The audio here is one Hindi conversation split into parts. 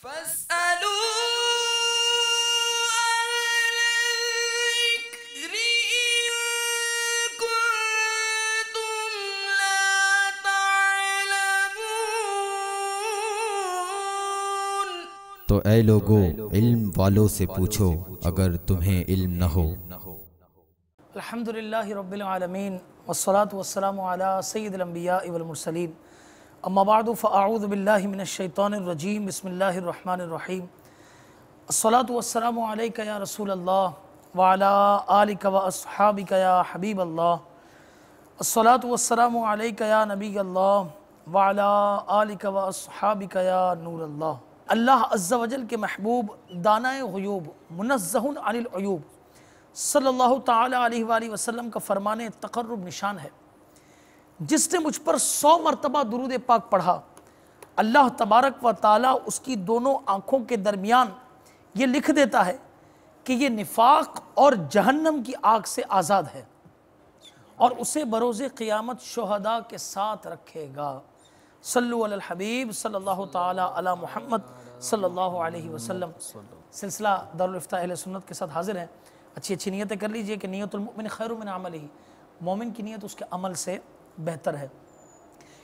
तो ऐ लोगो, इल्म वालों से पूछो अगर तुम्हें इल्म न हो। अल्हम्दुलिल्लाहि रब्बिल आलमीन वस्सलातु वस्सलामु अला सय्यिदिल अंबिया वल मुरसलीन अम्मा बअदु फ़अऊज़ु बिल्लाहि मिनश शैतानिर रजीम बिस्मिल्लाहिर रहमानिर रहीम अस्सलातु वस्सलामु अलैका या रसूलल्लाह व अला आलिका व अस्हाबिका या हबीबल्लाह अस्सलातु वस्सलामु अलैका या नबीयल्लाह व अला आलिका व अस्हाबिका या नूरल्लाह। अल्लाह अज़्ज़ा वजल के महबूब दानाए ग़ुयूब मुनज़्ज़हुन अनिल अयूब सल्लल्लाहु ताला अलैहि वसल्लम का फ़रमाने तक़र्रुब निशान है, जिसने मुझ पर 100 मरतबा दुरूद पाक पढ़ा, अल्लाह तबारक व ताला उसकी दोनों आँखों के दरमियान ये लिख देता है कि ये निफाक और जहन्नम की आग से आज़ाद है और उसे बरोज़े क़ियामत शुहदा के साथ रखेगा। सल्लु अलल हबीब सल्लल्लाहु ताला अला मुहम्मद सल्लल्लाहु अलैहि वसल्लम। सिलसिला दारुल इफ्ता अहले सुन्नत के साथ हाजिर है। अच्छी अच्छी नीयतें कर लीजिए कि नीयतुल मुमिन खैरुम मिन अमलिही, मोमिन की नीयत उसके अमल से बेहतर है।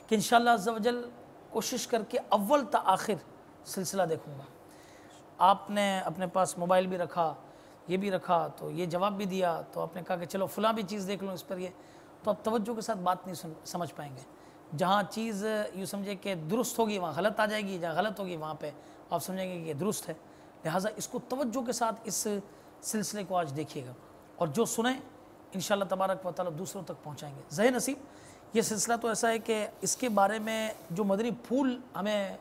कि इंशाअल्लाह अज़्ज़ा वजल कोशिश करके अव्वल ता आखिर सिलसिला देखूँगा। आपने अपने पास मोबाइल भी रखा, ये भी रखा, तो ये जवाब भी दिया, तो आपने कहा कि चलो फ़लाँ भी चीज़ देख लो इस पर, ये तो आप तवज्जो के साथ बात नहीं समझ पाएंगे। जहाँ चीज़ यूँ समझे कि दुरुस्त होगी वहाँ गलत आ जाएगी, जहाँ गलत होगी वहाँ पे आप समझेंगे कि ये दुरुस्त है। लिहाजा इसको तवज्जो के साथ इस सिलसिले को आज देखिएगा और जो सुने इंशाअल्लाह तबारक व तआला दूसरों तक पहुँचाएँगे। ज़हे नसीब ये सिलसिला तो ऐसा है कि इसके बारे में जो मदनी फूल हमें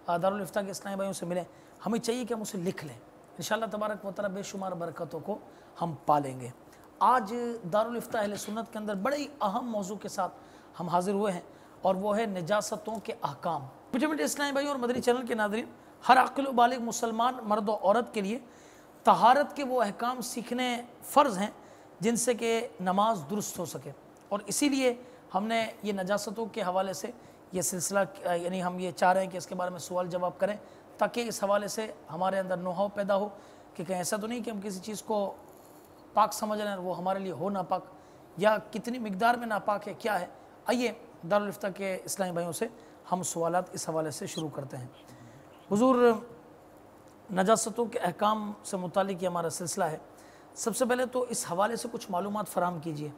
दारुल इफ्ता के इस्लामी भाइयों से मिले, हमें चाहिए कि हम उसे लिख लें। इंशाअल्लाह तबारक व तआला बेशुमार बरकतों को हम पालेंगे। आज दारुल इफ्ता अहले सुन्नत के अंदर बड़े ही अहम मौजू के साथ हम हाजिर हुए हैं और वो है निजासतों के अहकाम। मीठे इस्लामी भाइयों और मदनी चैनल के नाज़रीन, हर अक़ल बालिग मुसलमान मर्द और औरत के लिए तहारत के वो अहकाम सीखने फ़र्ज़ हैं जिनसे कि नमाज दुरुस्त हो सके, और इसीलिए हमने ये नजासतों के हवाले से ये सिलसिला यानी हम ये चाह रहे हैं कि इसके बारे में सवाल जवाब करें, ताकि इस हवाले से हमारे अंदर नोहाव पैदा हो कि कहीं ऐसा तो नहीं कि हम किसी चीज़ को पाक समझ रहे हैं और वो हमारे लिए हो नापाक, या कितनी मिकदार में नापाक है, क्या है। आइए दारुल इफ्ता के इस्लामी भाइयों से हम सवालात इस हवाले से शुरू करते हैं। हुज़ूर, नजासतों के अहकाम से मुतालिक ये हमारा सिलसिला है। सबसे पहले तो इस हवाले से कुछ मालूमात फ़राहम कीजिए,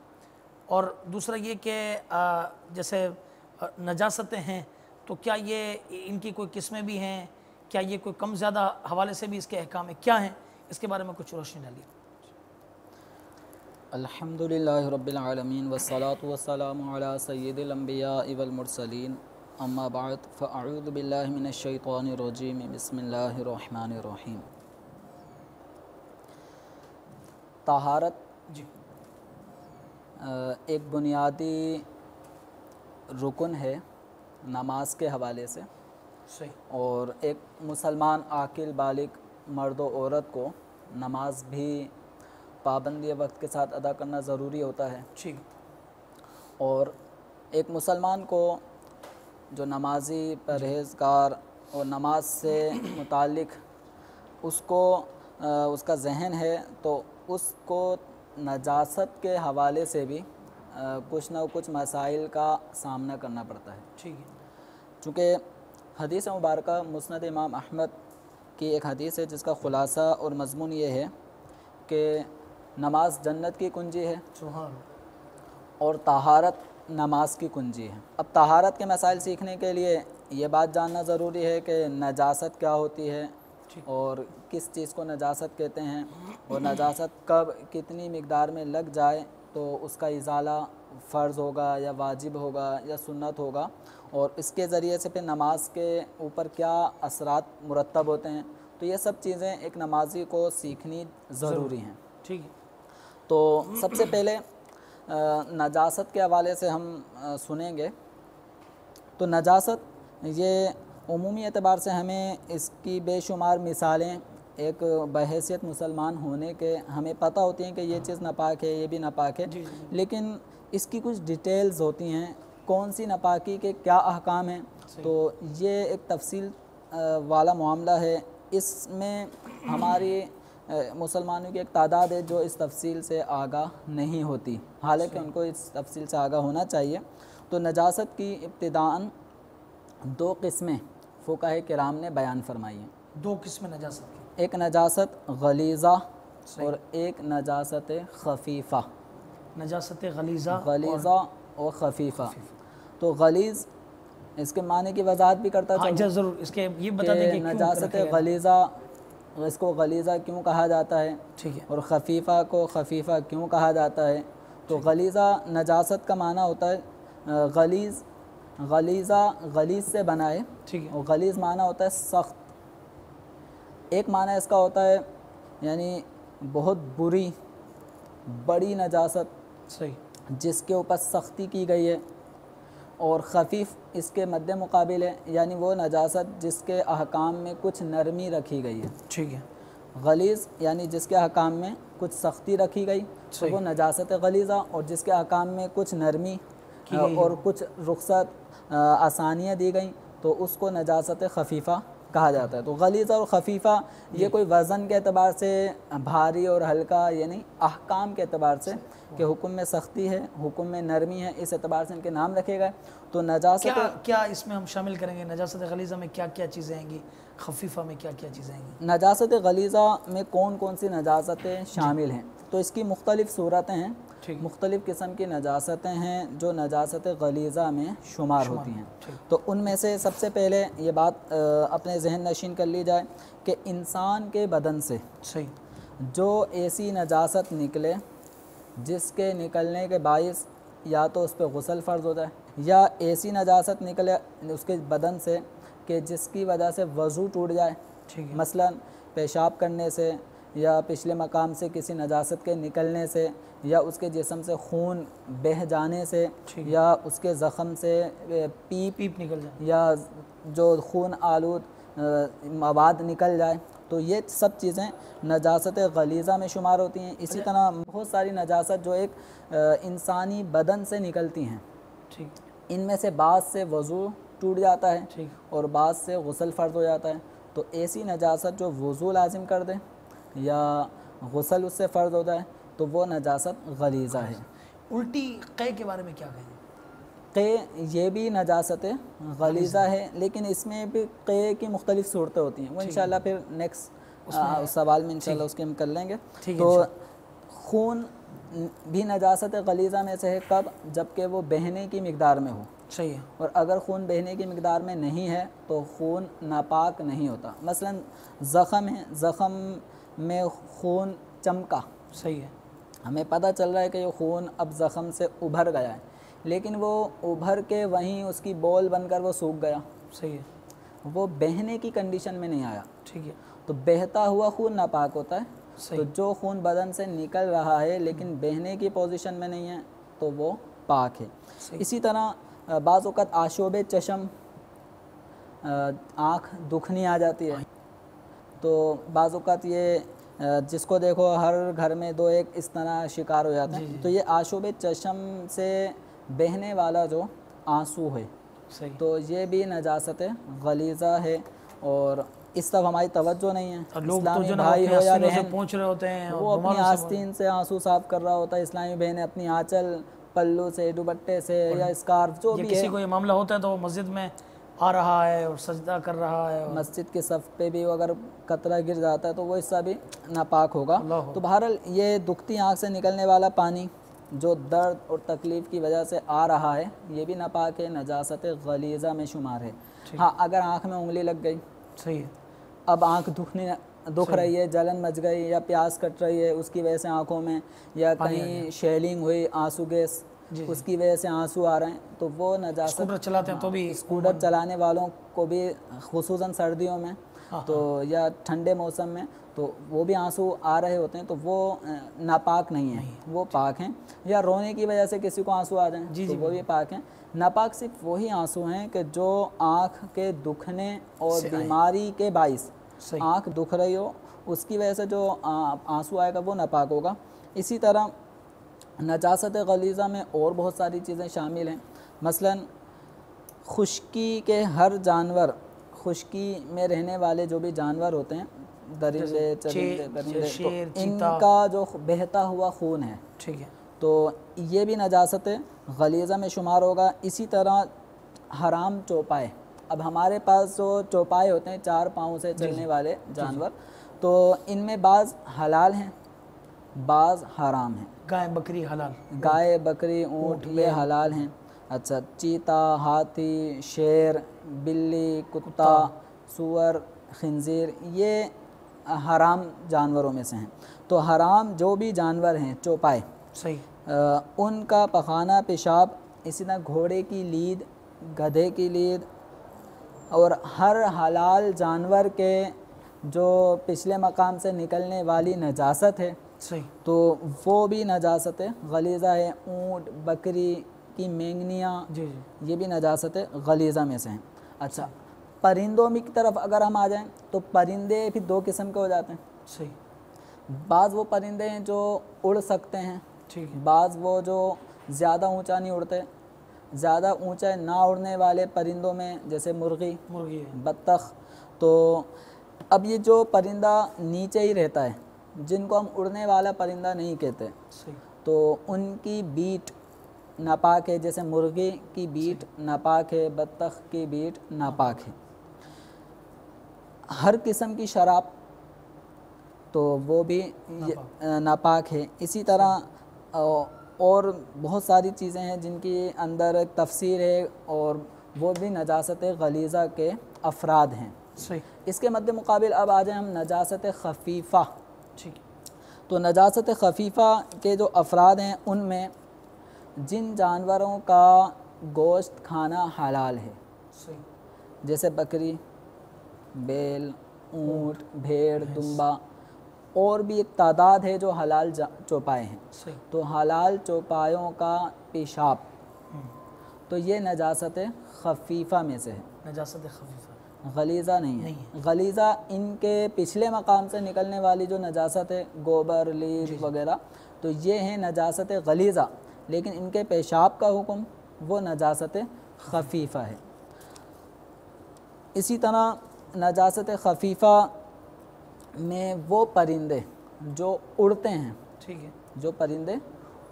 और दूसरा ये कि जैसे नजासतें हैं तो क्या ये इनकी कोई किस्में भी हैं, क्या ये कोई कम ज़्यादा हवाले से भी इसके अहकाम क्या हैं, इसके बारे में कुछ रोशनी डालिए। अल्हम्दुलिल्लाहि रब्बिल आलमीन वस्सलातु वस्सलामु अला सय्यिदिल अंबिया वल मुरसलीन अम्मा बाद फ़अऊज़ु बिल्लाहि मिनश शैतानिर रजीम बिस्मिल्लाहिर रहमानिर रहीम। तहारत जी एक बुनियादी रुकन है नमाज के हवाले से, सही, और एक मुसलमान आकिल बालिग मर्द व औरत को नमाज भी पाबंदी वक्त के साथ अदा करना ज़रूरी होता है। ठीक, और एक मुसलमान को जो नमाजी परहेज़गार और नमाज से मुतालिक उसको उसका जहन है, तो उसको नजासत के हवाले से भी कुछ ना कुछ मसाइल का सामना करना पड़ता है। ठीक है। चूँकि हदीस मुबारक मुस्नद इमाम अहमद की एक हदीस है जिसका ख़ुलासा और मज़मून ये है कि नमाज जन्नत की कुंजी है सुभान, और तहारत नमाज की कुंजी है। अब तहारत के मसाइल सीखने के लिए ये बात जानना ज़रूरी है कि नजासत क्या होती है और किस चीज़ को नजासत कहते हैं, और नजासत कब कितनी मिकदार में लग जाए तो उसका इज़ाला फ़र्ज़ होगा या वाजिब होगा या सुन्नत होगा, और इसके ज़रिए से फिर नमाज के ऊपर क्या असरात मुरतब होते हैं। तो ये सब चीज़ें एक नमाजी को सीखनी ज़रूरी हैं। ठीक है। तो सबसे पहले नजासत के हवाले से हम सुनेंगे। तो नजासत ये उमूमी एतबार से हमें इसकी बेशुमार मिसालें एक बहैसियत मुसलमान होने के हमें पता होती हैं कि ये चीज़ नापाक है, ये भी नापाक है, लेकिन इसकी कुछ डिटेल्स होती हैं, कौन सी नापाकी के क्या अहकाम हैं। तो ये एक तफसील वाला मामला है इसमें हमारी मुसलमानों की एक तादाद है जो इस तफसील से आगाह नहीं होती, हालांकि उनको इस तफसील से आगाह होना चाहिए। तो नजासत की इब्तिदाअन दो किस्में फ़ुक़हा किराम ने बयान फरमाई हैं। दो किस्में नजासत की, एक नजासत गलीज़ा और एक नजासत खफीफ़ा। नजासत गलीज़ा और खफीफ़ा। तो गलीज़ इसके माने की वजाहत भी करता हाँ, चलूं ज़रूर इसके ये बता दें कि नजासत गलीज़ा, इसको गलीज़ा क्यों कहा जाता है, ठीक है, और खफीफ़ा को खफीफ़ा क्यों कहा जाता है। तो गलीज़ा नजासत का माना होता है गलीज़ा गलीज़ से बना है, ठीक है, और गलीज़ माना होता है सख्त। एक माना इसका होता है यानी बहुत बुरी बड़ी नजासत सही, जिसके ऊपर सख्ती की गई है, और खफीफ़ इसके मद्दे मुकाबिल है, यानी वो नजासत जिसके अहकाम में कुछ नरमी रखी गई है। ठीक है, गलीज़ यानी जिसके अहकाम में कुछ सख्ती रखी गई तो वो नजासत गलीज़ा, और जिसके अहकाम में कुछ नरमी और कुछ रुखसत आसानियाँ दी गई तो उसको नजासत खफीफ़ा कहा जाता है। तो गलीज़ा और खफीफ़ा ये कोई वज़न के अतबार से भारी और हल्का, यानी अहकाम के अतबार से कि हुक्म में सख्ती है, हुक्म में नरमी है, इस एतबार से इनके नाम रखे गए। तो नजासत क्या इसमें हम शामिल करेंगे, नजासत गलीज़ा में क्या क्या चीज़ें आएंगी, खफीफ़ा में क्या क्या चीज़ें आएंगी? नजासत गलीज़ा में कौन कौन सी नजासतें शामिल हैं, तो इसकी मुख्तलिफ़ सूरतें हैं, मुख्तलिफ़ किस्म की नजासतें हैं जो नजासत गलीज़ा में शुमार होती हैं। तो उनमें से सबसे पहले ये बात अपने जहन नशीन कर ली जाए कि इंसान के बदन से सही जो ऐसी नजासत निकले जिसके निकलने के बाइस या तो उस पर गुस्ल फ़र्ज़ होता है, या ऐसी नजासत निकले उसके बदन से कि जिसकी वजह से वज़ू टूट जाए, ठीक है, मसलन पेशाब करने से या पिछले मकाम से किसी नजासत के निकलने से, या उसके जिस्म से खून बह जाने से, या उसके ज़ख़म से पीप निकल जाए, या जो खून आलूद मवाद निकल जाए, तो ये सब चीज़ें नजासत गलीज़ा में शुमार होती हैं। इसी तरह बहुत सारी नजासत जो एक इंसानी बदन से निकलती हैं, ठीक, इनमें से बाज़ से वज़ू टूट जाता है ठीक, और बाज़ से गुस्ल फ़र्ज़ हो जाता है। तो ऐसी नजासत जो वज़ू लाजिम कर दे या गुस्ल उससे फ़र्ज़ होता है तो वो नजासत गलीज़ा है। उल्टी क़े के बारे में क्या कहेंगे? क़े ये भी नजासत गलीज़ा है, लेकिन इसमें भी क़े की मुख्तलिफ़ सूरतें होती हैं, वो इंशाल्लाह फिर नेक्स्ट सवाल में इंशाल्लाह उसके हम कर लेंगे। तो खून भी नजासत गलीज़ा में से है, कब? जबकि वो बहने की मिक़दार में हो। सही है, और अगर खून बहने की मिक़दार में नहीं है तो खून नापाक नहीं होता। मसलन ज़ख़म है, ज़ख़म में खून चमका, सही है, हमें पता चल रहा है कि ये खून अब ज़ख़म से उभर गया है, लेकिन वो उभर के वहीं उसकी बॉल बनकर वो सूख गया, सही है, वो बहने की कंडीशन में नहीं आया, ठीक है, तो बहता हुआ खून नापाक होता है। सही, तो जो खून बदन से निकल रहा है लेकिन बहने की पोजीशन में नहीं है तो वो पाक है। इसी तरह बाज़ औक़ात आशोब चशम, आँख दुखनी आ जाती है, तो बाज़ औक़ात ये जिसको देखो हर घर में दो एक इस तरह शिकार हो जाता है। तो ये आशोब चशम से बहने वाला जो आंसू है, सही, तो ये भी नजासत गलीज़ा है, और इस तरफ हमारी तवज्जो नहीं है। इस्लामी तो भाई हो या बहन पहुँच रहे होते हैं, वो अपनी आस्तीन से आंसू साफ कर रहा होता है, इस्लामी बहन अपनी आंचल पल्लू से, दुपट्टे से या स्कार्फ जो भी किसी है, को ये मामला होता है तो वो मस्जिद में आ रहा है और सजदा कर रहा है, और मस्जिद के सफ़ पे भी अगर कतरा गिर जाता है तो वो हिस्सा भी नापाक होगा। तो बहरहाल ये दुखती आँख से निकलने वाला पानी जो दर्द और तकलीफ़ की वजह से आ रहा है ये भी नापाक है, नजासत गलीज़ा में शुमार है। हाँ, अगर आँख में उंगली लग गई, सही है, अब आँख दुख रही है, जलन मच गई या प्यास कट रही है उसकी वजह से आँखों में, या कहीं शेलिंग हुई, आंसू गैस उसकी वजह से आंसू आ रहे हैं, तो वो नजासत। स्कूटर चलाते हैं तो भी, स्कूटर चलाने वालों को भी खुसूसन सर्दियों में तो या ठंडे मौसम में तो वो भी आंसू आ रहे होते हैं, तो वो नापाक नहीं है, वो पाक हैं। या रोने की वजह से किसी को आंसू आ जाएं तो वो भी पाक हैं। नापाक सिर्फ वही आंसू हैं कि जो आँख के दुखने और बीमारी के बाइस आँख दुख रही हो उसकी वजह से जो आंसू आएगा वो नापाक होगा। इसी तरह नजासत गलीज़ा में और बहुत सारी चीज़ें शामिल हैं। मसलन खुश्की के हर जानवर खुश्की में रहने वाले जो भी जानवर होते हैं, दरिंदे, चरिंदे, परिंदे, शेर, तो इनका जो बहता हुआ खून है, ठीक है, तो ये भी नजासत गलीज़ा में शुमार होगा। इसी तरह हराम चौपाए, अब हमारे पास जो चौपाए होते हैं 4 पाँव से चलने वाले जानवर, तो इनमें बाज़ हलाल हैं, बाज़ हराम हैं। गाय बकरी हलाल, गाय, बकरी, ऊँट ये हलाल हैं। अच्छा, चीता, हाथी, शेर, बिल्ली, कुत्ता, सूअर, खिंजीर ये हराम जानवरों में से हैं। तो हराम जो भी जानवर हैं चौपाए, सही, उनका पखाना, पेशाब, इसी तरह घोड़े की लीद, गधे की लीद और हर हलाल जानवर के जो पिछले मकाम से निकलने वाली नजासत है, सही, तो वो भी नजासत गलीज़ा है। ऊँट, बकरी की मेंगनियाँ, जी जी, ये भी नजासत गलीज़ा में से हैं। अच्छा, परिंदों में की तरफ अगर हम आ जाएं तो परिंदे भी 2 किस्म के हो जाते हैं। सही, बाज़ वो परिंदे हैं जो उड़ सकते हैं, ठीक है, बाज़ वो जो ज़्यादा ऊंचा नहीं उड़ते। ज़्यादा ऊंचा ना उड़ने वाले परिंदों में जैसे मुर्गी, मुर्गी है, बत्तख। तो अब ये जो परिंदा नीचे ही रहता है, जिनको हम उड़ने वाला परिंदा नहीं कहते, सही, तो उनकी बीट नापाक है। जैसे मुर्गी की बीट नापाक है, बत्तख की बीट नापाक है। हर किस्म की शराब तो वो भी नापाक है। इसी तरह और बहुत सारी चीज़ें हैं जिनकी अंदर एक तफसीर है और वो भी नजासत गलीज़ा के अफराद हैं। सही, इसके मद्दे मुकाबिल अब आ जाए हम नजासत खफीफ़ा। ठीक, तो नजासत खफीफ़ा के जो अफराद हैं उनमें जिन जानवरों का गोश्त खाना हलाल है, सही, जैसे बकरी, बैल, ऊँट, भेड़, दुम्बा, और भी एक तादाद है जो हलाल चौपाए हैं। सही, तो हलाल चौपायों का पेशाब, तो ये नजासत खफीफ़ा में से है, नजासत खफीफा, गलीज़ा नहीं है। गलीज़ा इनके पिछले मकाम से निकलने वाली जो नजासत है, गोबर, लीद वगैरह, तो ये है नजासत गलीज़ा, लेकिन इनके पेशाब का हुक्म वो नजासत खफीफ़ा है। इसी तरह नजासत खफीफ़ा में वो परिंदे जो उड़ते हैं, ठीक है, जो परिंदे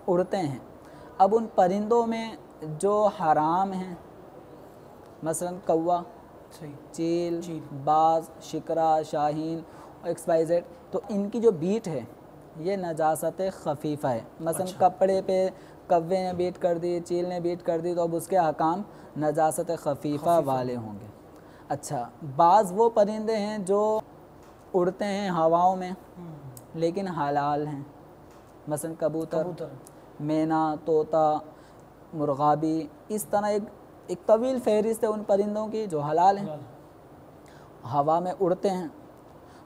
उड़ते हैं, अब उन परिंदों में जो हराम हैं, मसलन कौवा, सही, चील, चील, बाज, शिकरा, शाहीन, XYZ, तो इनकी जो बीट है ये नजासत खफीफ़ा है। मसलन कपड़े पे कौवे ने बीट कर दी, चील ने बीट कर दी, तो अब उसके अहकाम नजासत खफीफ़ा वाले होंगे। अच्छा, बाज़ वो परिंदे हैं जो उड़ते हैं हवाओं में लेकिन हलाल हैं, मसलन कबूतर, मैना, तोता, मुर्गाबी, इस तरह एक तवील फहरिस्त है उन परिंदों की जो हलाल हैं, हवा में उड़ते हैं।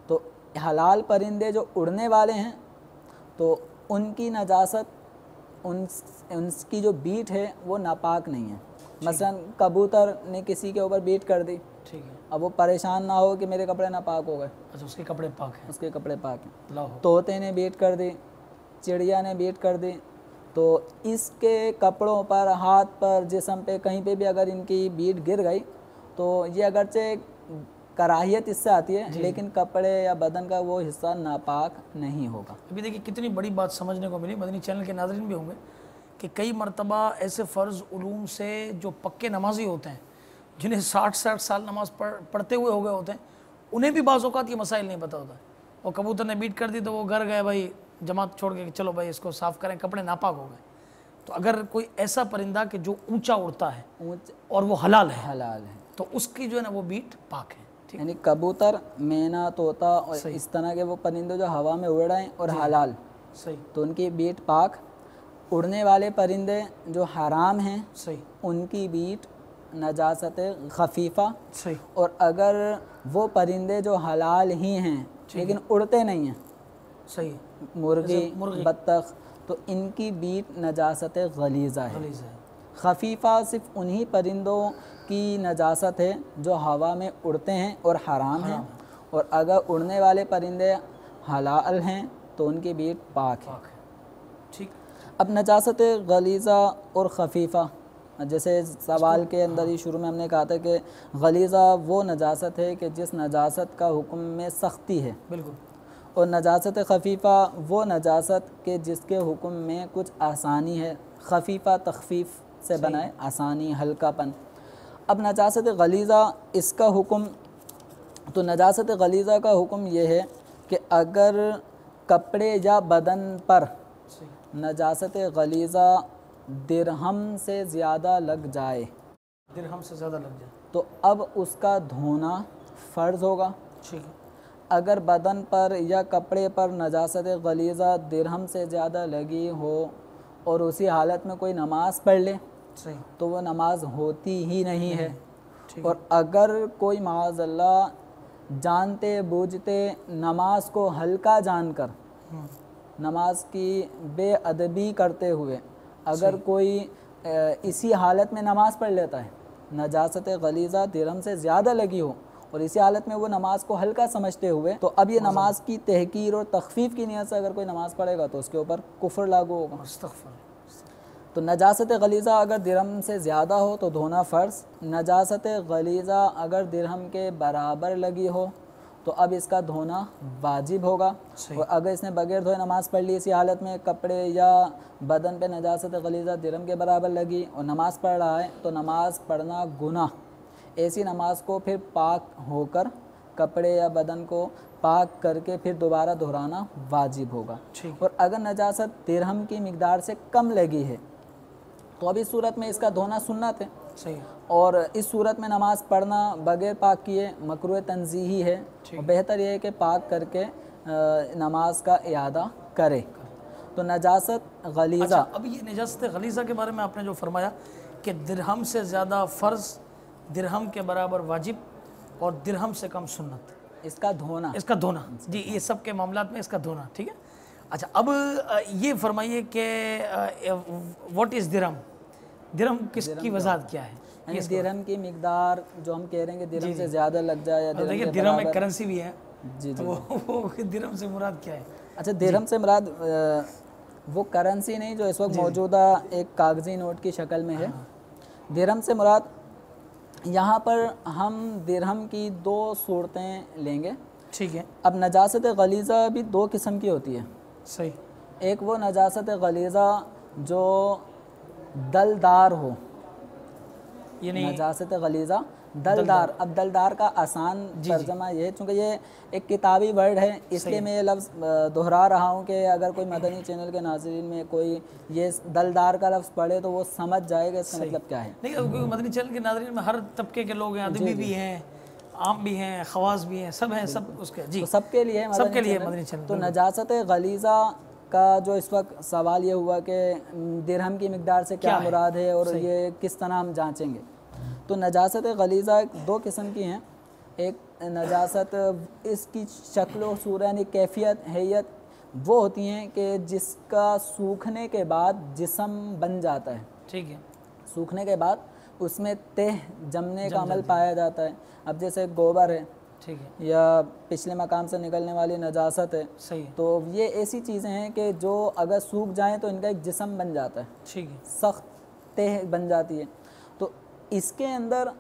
तो हलाल परिंदे जो उड़ने वाले हैं तो उनकी नजासत, उनकी जो बीट है वो नापाक नहीं है। मसलन कबूतर ने किसी के ऊपर बीट कर दी, ठीक है, अब वो परेशान ना हो कि मेरे कपड़े नापाक हो गए, अच्छा, उसके कपड़े पाक हैं, उसके कपड़े पाक हैं। लाओ, तोते ने बीट कर दी, चिड़िया ने बीट कर दी, तो इसके कपड़ों पर, हाथ पर, जिस्म पे, कहीं पे भी अगर इनकी बीट गिर गई तो ये अगरचे कराहियत इससे आती है, लेकिन कपड़े या बदन का वो हिस्सा नापाक नहीं होगा। अभी देखिए कितनी बड़ी बात समझने को मिली, मदनी चैनल के नाज़रीन भी होंगे कि कई मरतबा ऐसे फ़र्ज़ उलूम से जो पक्के नमाजी होते हैं, जिन्हें 60-60 साल नमाज पढ़ते हुए हो गए होते हैं, उन्हें भी बाज़ औक़ात ये मसाइल नहीं पता होता है। और कबूतर ने बीट कर दी तो वो घर गए भाई जमात छोड़ के, चलो भाई इसको साफ़ करें, कपड़े नापाक हो गए। तो अगर कोई ऐसा परिंदा कि जो ऊंचा उड़ता है और वो हलाल है, तो उसकी जो है ना वो बीट पाक है। यानी कबूतर, मैना, तोता और इस तरह के वो परिंदे जो हवा में उड़ रहे हैं और हलाल, सही, तो उनकी बीट पाक। उड़ने वाले परिंदे जो हराम हैं, सही, उनकी बीट नजासत खफीफ़ा। सही, और अगर वो परिंदे जो हलाल ही हैं लेकिन उड़ते नहीं हैं, सही, मुर्गी, बत्तख, तो इनकी बीट नजासत गलीज़ा है। खफीफ़ा सिर्फ उन्हीं परिंदों की नजासत है जो हवा में उड़ते हैं और हराम हैं, और अगर उड़ने वाले परिंदे हलाल हैं तो उनकी बीट पाक है। ठीक। अब नजासत गलीज़ा और खफीफ़ा जैसे सवाल के अंदर ही शुरू में हमने कहा था कि गलीज़ा वो नजासत है कि जिस नजासत का हुक्म में सख्ती है, बिल्कुल। और नजासत खफीफ़ा वो नजासत के जिसके हुक्म में कुछ आसानी है। खफीफ़ा तखफीफ से बना है, आसानी, हल्कापन। अब नजासत गलीज़ा इसका हुक्म, तो नजासत गलीज़ा का हुक्म ये है कि अगर कपड़े या बदन पर नजासत गलीज़ा दिरहम से ज़्यादा लग जाए, दिरहम से ज़्यादा लग जाए, तो अब उसका धोना फ़र्ज़ होगा। ठीक है। अगर बदन पर या कपड़े पर नजासत गलीज़ा दिरहम से ज़्यादा लगी हो और उसी हालत में कोई नमाज़ पढ़ ले, सही, तो वो नमाज होती ही नहीं है। ठीक और अगर कोई माअज़ल्लाह जानते बूझते नमाज को हल्का जानकर नमाज की बेअदबी करते हुए अगर कोई इसी हालत में नमाज़ पढ़ लेता है, नजासत गलीज़ा दिरहम से ज़्यादा लगी हो और इसी हालत में वो नमाज को हल्का समझते हुए, तो अब ये नमाज की तहकीर और तखफीफ की नियत से अगर कोई नमाज़ पढ़ेगा तो उसके ऊपर कुफ्र लागू होगा। तो नजासत गलीज़ा अगर दिरहम से ज़्यादा हो तो धोना फ़र्ज़, नजासत गलीज़ा अगर दिरहम के बराबर लगी हो तो अब इसका धोना वाजिब होगा। और अगर इसने बगैर धोए नमाज़ पढ़ ली, इसी हालत में कपड़े या बदन पे नजासत गलीज़ा दिरहम के बराबर लगी और नमाज़ पढ़ रहा है, तो नमाज़ पढ़ना गुनाह। ऐसी नमाज को फिर पाक होकर कपड़े या बदन को पाक करके फिर दोबारा दोहराना वाजिब होगा। और अगर नजासत दिरहम की मिकदार से कम लगी है तो अब इस सूरत में इसका धोना सुन्नत है। सही। और इस सूरत में नमाज़ पढ़ना बगैर पाक किए मकरूह तंज़ीही है, और बेहतर यह है कि पाक करके नमाज का इआदा करे। तो नजासत गलीज़ा, अब ये नजासत गलीज़ा के बारे में आपने जो फरमाया कि दिरहम से ज़्यादा फ़र्ज़, दिरहम के बराबर वाजिब और दिरहम से कम सुन्नत, इसका धोना, जी, ये सब के मामलात में इसका धोना, ठीक है। अच्छा, अब ये फरमाइए कि व्हाट इज़ दिरहम, दिरहम किसकी वजाहत क्या है? यानी दिरहम की मिकदार जो हम कह रहे हैं कि दिरहम से ज़्यादा लग जाए या देखिए दिरहम एक करेंसी भी है, जी जी, वो दिरहम से मुराद क्या है? अच्छा, दिरहम से मुराद वो करेंसी नहीं जो इस वक्त मौजूदा एक कागज़ी नोट की शक्ल में है। दिरहम से मुराद यहाँ पर हम दिरहम की दो सूरतें लेंगे, ठीक है। अब नजासत गलीज़ा भी दो किस्म की होती है। सही। एक वो नजासत गलीज़ा जो दलदार हो, नजासत गलीज़ा दलदार। अब दलदार का आसान तर्जमा ये है, चूँकि ये एक किताबी वर्ड है इसलिए मैं ये लफ्ज़ दोहरा रहा हूँ कि अगर कोई मदनी चैनल के नाज़रीन में कोई ये दलदार का लफ्ज़ पढ़े तो वो समझ जाएगा इसका मतलब क्या है। नहीं, क्योंकि मदनी चैनल के नाज़रीन में हर तबके के लोग हैं, अदबी भी हैं, आम भी हैं, खवास भी हैं, सब हैं, सब उसके, जी, तो सबके लिए मदनी चैनल। तो नजासत गलीज़ा का जो इस वक्त सवाल ये हुआ कि दिरहम की मिकदार से क्या मुराद है और ये किस तरह हम जांचेंगे। तो नजासत गलीज़ा दो किस्म की हैं। एक नजासत इसकी शक्ल और सूरत यानी कैफियत, हैयत वो होती हैं कि जिसका सूखने के बाद जिस्म बन जाता है, ठीक है, सूखने के बाद उसमें तह जमने का अमल पाया जाता है। अब जैसे गोबर है, ठीक है, या पिछले मकाम से निकलने वाली नजासत है, सही है, तो ये ऐसी चीज़ें हैं कि जो अगर सूख जाएं तो इनका एक जिस्म बन जाता है, ठीक है, सख्त तह बन जाती है। तो इसके अंदर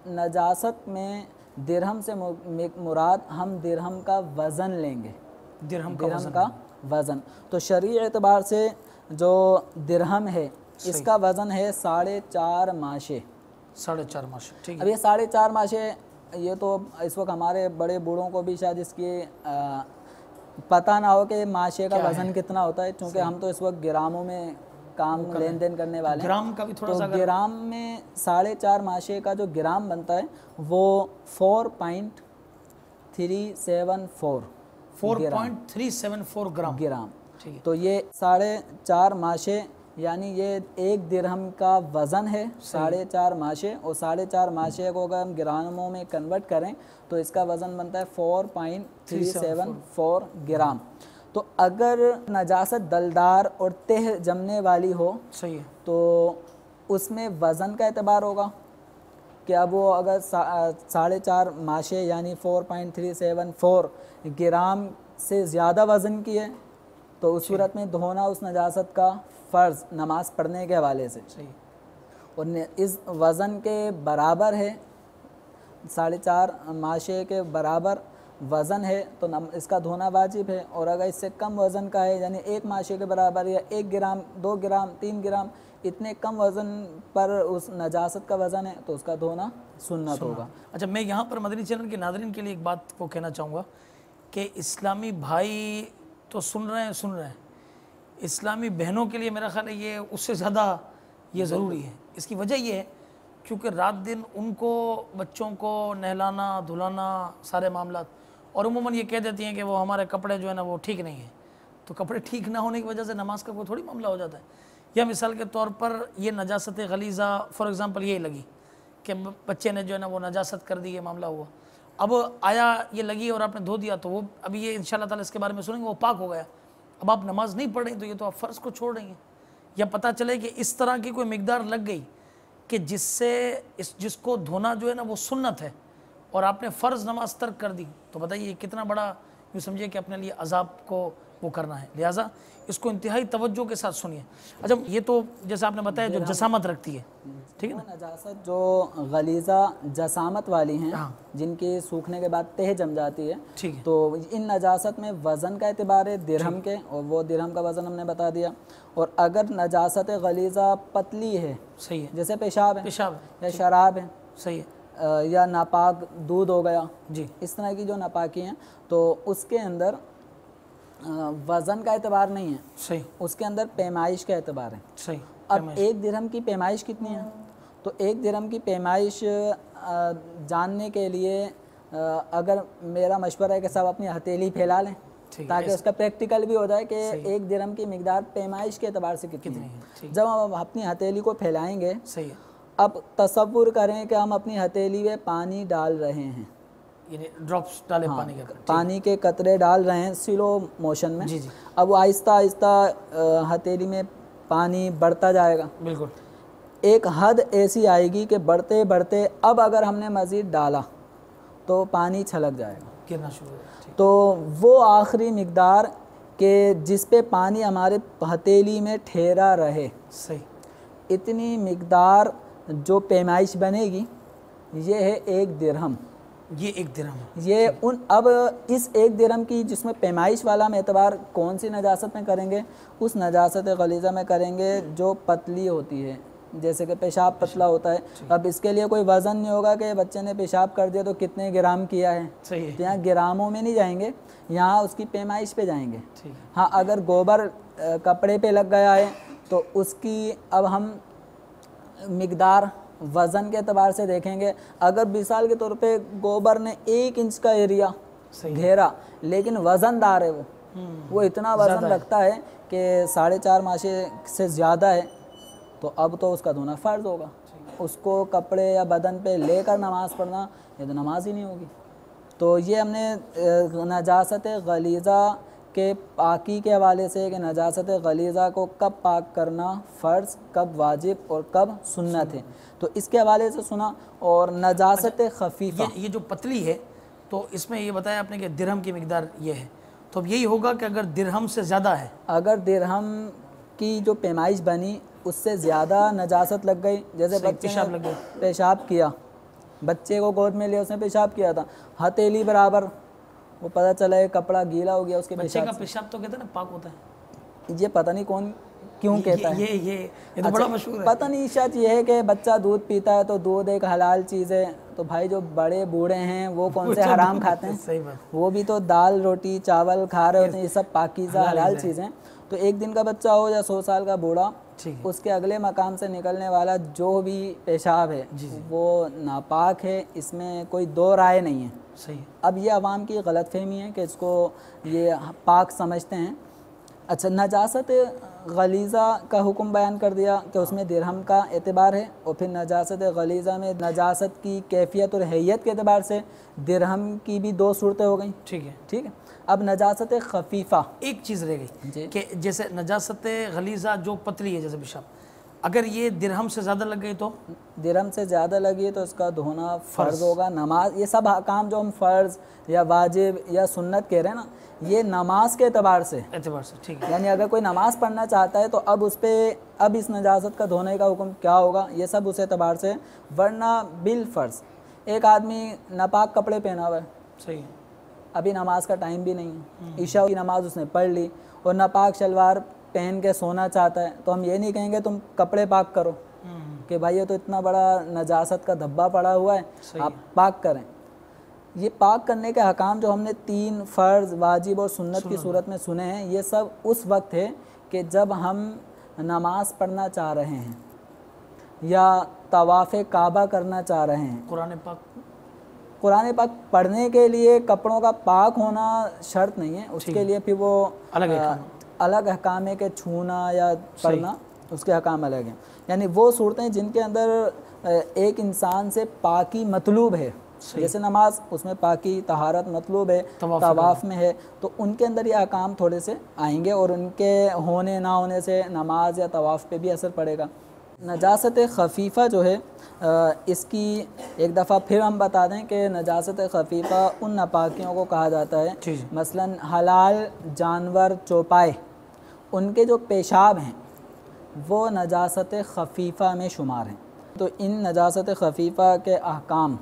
नजासत में दिरहम से मुराद हम दिरहम का वज़न लेंगे, दिरहम का वज़न। तो शरई एतबार से जो दिरहम है इसका वज़न है 4.5 माशे, 4.5 माशे, ठीक है। अब ये 4.5 माशे, ये तो इस वक्त हमारे बड़े बूढ़ों को भी शायद इसकी पता ना हो कि माशे का वज़न कितना होता है, क्योंकि हम तो इस वक्त ग्रामों में काम लेन देन करने वाले हैं। ग्राम का भी थोड़ा सा, ग्राम में 4.5 माशे का जो ग्राम बनता है वो 4.374 ग्राम, ठीक है। तो ये 4.5 माशे यानी ये एक दिरहम का वज़न है, 4.5 माशे, और 4.5 माशे को अगर हम ग्रामों में कन्वर्ट करें तो इसका वज़न बनता है 4.374 ग्राम। तो अगर नजासत दलदार और तह जमने वाली हो, सही है, तो उसमें वज़न का एतबार होगा कि अब वो अगर 4.5 माशे यानी 4.374 ग्राम से ज़्यादा वज़न की है तो उस सूरत में धोना उस नजासत का फ़र्ज़ नमाज पढ़ने के हवाले से, सही। और इस वज़न के बराबर है, 4.5 माशे के बराबर वज़न है तो इसका धोना वाजिब है। और अगर इससे कम वज़न का है, यानी 1 माशे के बराबर या 1 ग्राम, 2 ग्राम, 3 ग्राम, इतने कम वज़न पर उस नजासत का वज़न है तो उसका धोना सुन्नत होगा। अच्छा, मैं यहाँ पर मदनी चैनल के नाज़रीन के लिए एक बात को कहना चाहूँगा कि इस्लामी भाई तो सुन रहे हैं, इस्लामी बहनों के लिए मेरा ख्याल है ये उससे ज़्यादा ये ज़रूरी है। इसकी वजह ये है क्योंकि रात दिन उनको बच्चों को नहलाना धुलाना सारे मामला, और उमूमन ये कह देती हैं कि वो हमारे कपड़े जो है ना वो ठीक नहीं है, तो कपड़े ठीक ना होने की वजह से नमाज का कोई थोड़ी मामला हो जाता है। या मिसाल के तौर पर ये नजासत गलीज़ा फॉर एग्ज़ाम्पल ये लगी कि बच्चे ने जो है ना वो नजासत कर दी, ये मामला हुआ, अब आया ये लगी और आपने धो दिया, तो वो अभी ये इंशाल्लाह ताला इसके बारे में सुनेंगे, वो पाक हो गया। अब आप नमाज नहीं पढ़ रही तो ये तो आप फ़र्ज़ को छोड़ रही हैं। या पता चले कि इस तरह की कोई मिकदार लग गई कि जिसको धोना जो है ना वो सुन्नत है और आपने फ़र्ज़ नमाज तर्क कर दी, तो बताइए कितना बड़ा यूँ समझिए कि अपने लिए अजाब को वो करना है। लिहाजा इसको इंतहाई तवज्जो के साथ सुनिए। अच्छा, ये तो जैसे आपने बताया जो जसामत रखती है, ठीक है ना, नजासत जो गलीज़ा जसामत वाली हैं, जिनके सूखने के बाद तह जम जाती है, ठीक है, तो इन नजासत में वज़न का एतबार है दिरहम के, और वो दिरहम का वज़न हमने बता दिया। और अगर नजासत गलीज़ा पतली है, सही है, जैसे पेशाब है या शराब है, सही है, या नापाक दूध हो गया जी, इस तरह की जो नापाकी हैं, तो उसके अंदर वज़न का एतबार नहीं है, सही, उसके अंदर पैमाइश का एतबार है। सही। अब 1 दिरहम की पैमाइश कितनी है, तो 1 दिरहम की पैमाइश जानने के लिए अगर मेरा मशवरा है कि सब अपनी हथेली फैला लें ताकि उसका प्रैक्टिकल भी हो जाए कि 1 दिरहम की मिकदार पैमाइश के एतबार से कितनी है। जब हम अपनी हथेली को फैलाएंगे, सही है, अब तसव्वुर करें कि हम अपनी हथेली में पानी डाल रहे हैं, ड्रॉप्स डाले, पानी के कतरे डाल रहे हैं स्लो मोशन में। जी जी। अब आहिस्ता आहिस्ता हथेली में पानी बढ़ता जाएगा, बिल्कुल, एक हद ऐसी आएगी कि बढ़ते बढ़ते अब अगर हमने मज़ीद डाला तो पानी छलक जाएगा, गिरना शुरू हो जाएगा। तो वो आखिरी मिकदार के जिस पे पानी हमारे हथेली में ठहरा रहे, सही, इतनी मिकदार जो पैमाइश बनेगी ये है 1 दिरहम। ये 1 दिरहम ये उन अब इस 1 दिरहम की जिसमें पैमाइश वाला में एतबार कौन सी नजासत में करेंगे, उस नजासत गलीज़ा में करेंगे जो पतली होती है, जैसे कि पेशाब पतला होता है। अब इसके लिए कोई वज़न नहीं होगा कि बच्चे ने पेशाब कर दिया तो कितने ग्राम किया है, सही है, तो यहाँ ग्रामों में नहीं जाएंगे, यहाँ उसकी पैमाइश पे जाएंगे। ठीक है, हाँ, अगर गोबर कपड़े पे लग गया है तो उसकी अब हम मिकदार वज़न के एतबार से देखेंगे। अगर मिसाल के तौर पे गोबर ने 1 इंच का एरिया घेरा लेकिन वज़नदार है, वो इतना वज़न लगता है कि 4.5 माशे से ज़्यादा है, तो अब तो उसका धोना फ़र्ज़ होगा। उसको कपड़े या बदन पे लेकर नमाज़ पढ़ना, ये तो नमाज ही नहीं होगी। तो ये हमने नजासत गलीज़ा के पाकी के हवाले से कि नजासत गलीज़ा को कब पाक करना फ़र्ज़, कब वाजिब और कब सुन्नत है, तो इसके हवाले से सुना। और नजासत खफीफ़ा, ये जो पतली है, तो इसमें ये बताया आपने कि दिरहम की मिकदार ये है, तो अब यही होगा कि अगर दिरहम से ज़्यादा है, अगर दिरहम की जो पैमाइश बनी उससे ज़्यादा नजासत लग गई, जैसे बच्चे ने पेशाब किया, बच्चे को गोद में लिया, उसने पेशाब किया था, हथेली बराबर, वो पता चला है कपड़ा गीला हो गया उसके पेशाब का पेशाब तो कहते हैं ना पाक होता है, ये पता नहीं कौन क्यों कहता है, ये तो बड़ा मशहूर है। पता नहीं, शायद ये है कि बच्चा दूध पीता है तो दूध एक हलाल चीज़ है, तो भाई जो बड़े बूढ़े हैं वो कौन से हराम खाते हैं, सही बात, वो भी तो दाल रोटी चावल खा रहे होते हैं, ये सब पाकीज़ा हलाल चीज़ें। तो 1 दिन का बच्चा हो या 100 साल का बूढ़ा, उसके अगले मकाम से निकलने वाला जो भी पेशाब है वो नापाक है, इसमें कोई दो राय नहीं है। सही। अब ये अवाम की गलतफहमी है कि इसको ये पाक समझते हैं। अच्छा, नजासत गलीज़ा का हुक्म बयान कर दिया कि उसमें दिरहम का एतबार है, और फिर नजासत गलीज़ा में नजासत की कैफियत और हैयत के एतबार से दिरहम की भी 2 सूरतें हो गई। ठीक है, ठीक है। अब नजासत खफीफ़ा, एक चीज़ रह गई कि जैसे नजासत गलीज़ा जो पतली है जैसे पेशाब, अगर ये दिरहम से ज़्यादा लग गई तो? दिरहम से ज़्यादा लगी तो इसका धोना फ़र्ज़ होगा। नमाज, ये सब काम जो हम फ़र्ज़ या वाजिब या सुन्नत कह रहे हैं ना, ये नमाज के एतबार से, ठीक है। यानी अगर कोई नमाज़ पढ़ना चाहता है तो अब उस पर अब इस नजासत का धोने का हुक्म क्या होगा, ये सब उस एतबार से। वरना बिल फ़र्ज़ एक आदमी नापाक कपड़े पहना हुआ है, सही है, अभी नमाज का टाइम भी नहीं है, ईशा की नमाज उसने पढ़ ली और नापाक शलवार पहन के सोना चाहता है, तो हम ये नहीं कहेंगे तुम कपड़े पाक करो कि भाई ये तो इतना बड़ा नजासत का धब्बा पड़ा हुआ है, आप पाक करें। ये पाक करने के हकाम जो हमने 3 फ़र्ज़, वाजिब और सुन्नत की सूरत में सुने हैं, ये सब उस वक्त है कि जब हम नमाज़ पढ़ना चाह रहे हैं या तवाफ़ काबा करना चाह रहे हैं। कुरान पाक पढ़ने के लिए कपड़ों का पाक होना शर्त नहीं है, उसके लिए फिर वो अलग हकाम है कि छूना या पढ़ना, उसके हकाम अलग हैं। यानी वो सूरतें जिनके अंदर एक इंसान से पाकी मतलूब है, जैसे नमाज, उसमें पाकी तहारत मतलूब है, तवाफ़ में है, तो उनके अंदर ये अहकाम थोड़े से आएंगे और उनके होने ना होने से नमाज या तवाफ़ पे भी असर पड़ेगा। नजासत ख़फ़ीफ़ा जो है, इसकी एक दफ़ा फिर हम बता दें कि नजासत ख़फ़ीफ़ा उन नापाकियों को कहा जाता है, मसलन हलाल जानवर चौपाए, उनके जो पेशाब हैं वो नजासत ख़फ़ीफ़ा में शुमार हैं। तो इन नजासत ख़फ़ीफ़ा के अहकाम,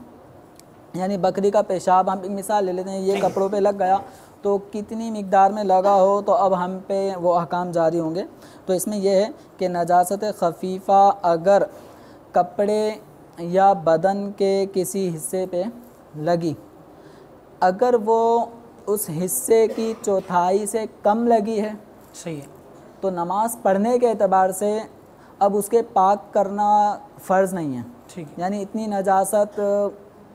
यानी बकरी का पेशाब, हम एक मिसाल ले लेते हैं, ये कपड़ों पे लग गया तो कितनी मिक़दार में लगा हो तो अब हम पे वो अहकाम जारी होंगे। तो इसमें यह है कि नजासत ख़फ़ीफ़ा अगर कपड़े या बदन के किसी हिस्से पे लगी, अगर वो उस हिस्से की चौथाई से कम लगी है, सही है, तो नमाज़ पढ़ने के एतबार से अब उसके पाक करना फ़र्ज़ नहीं है, ठीक, यानी इतनी नजासत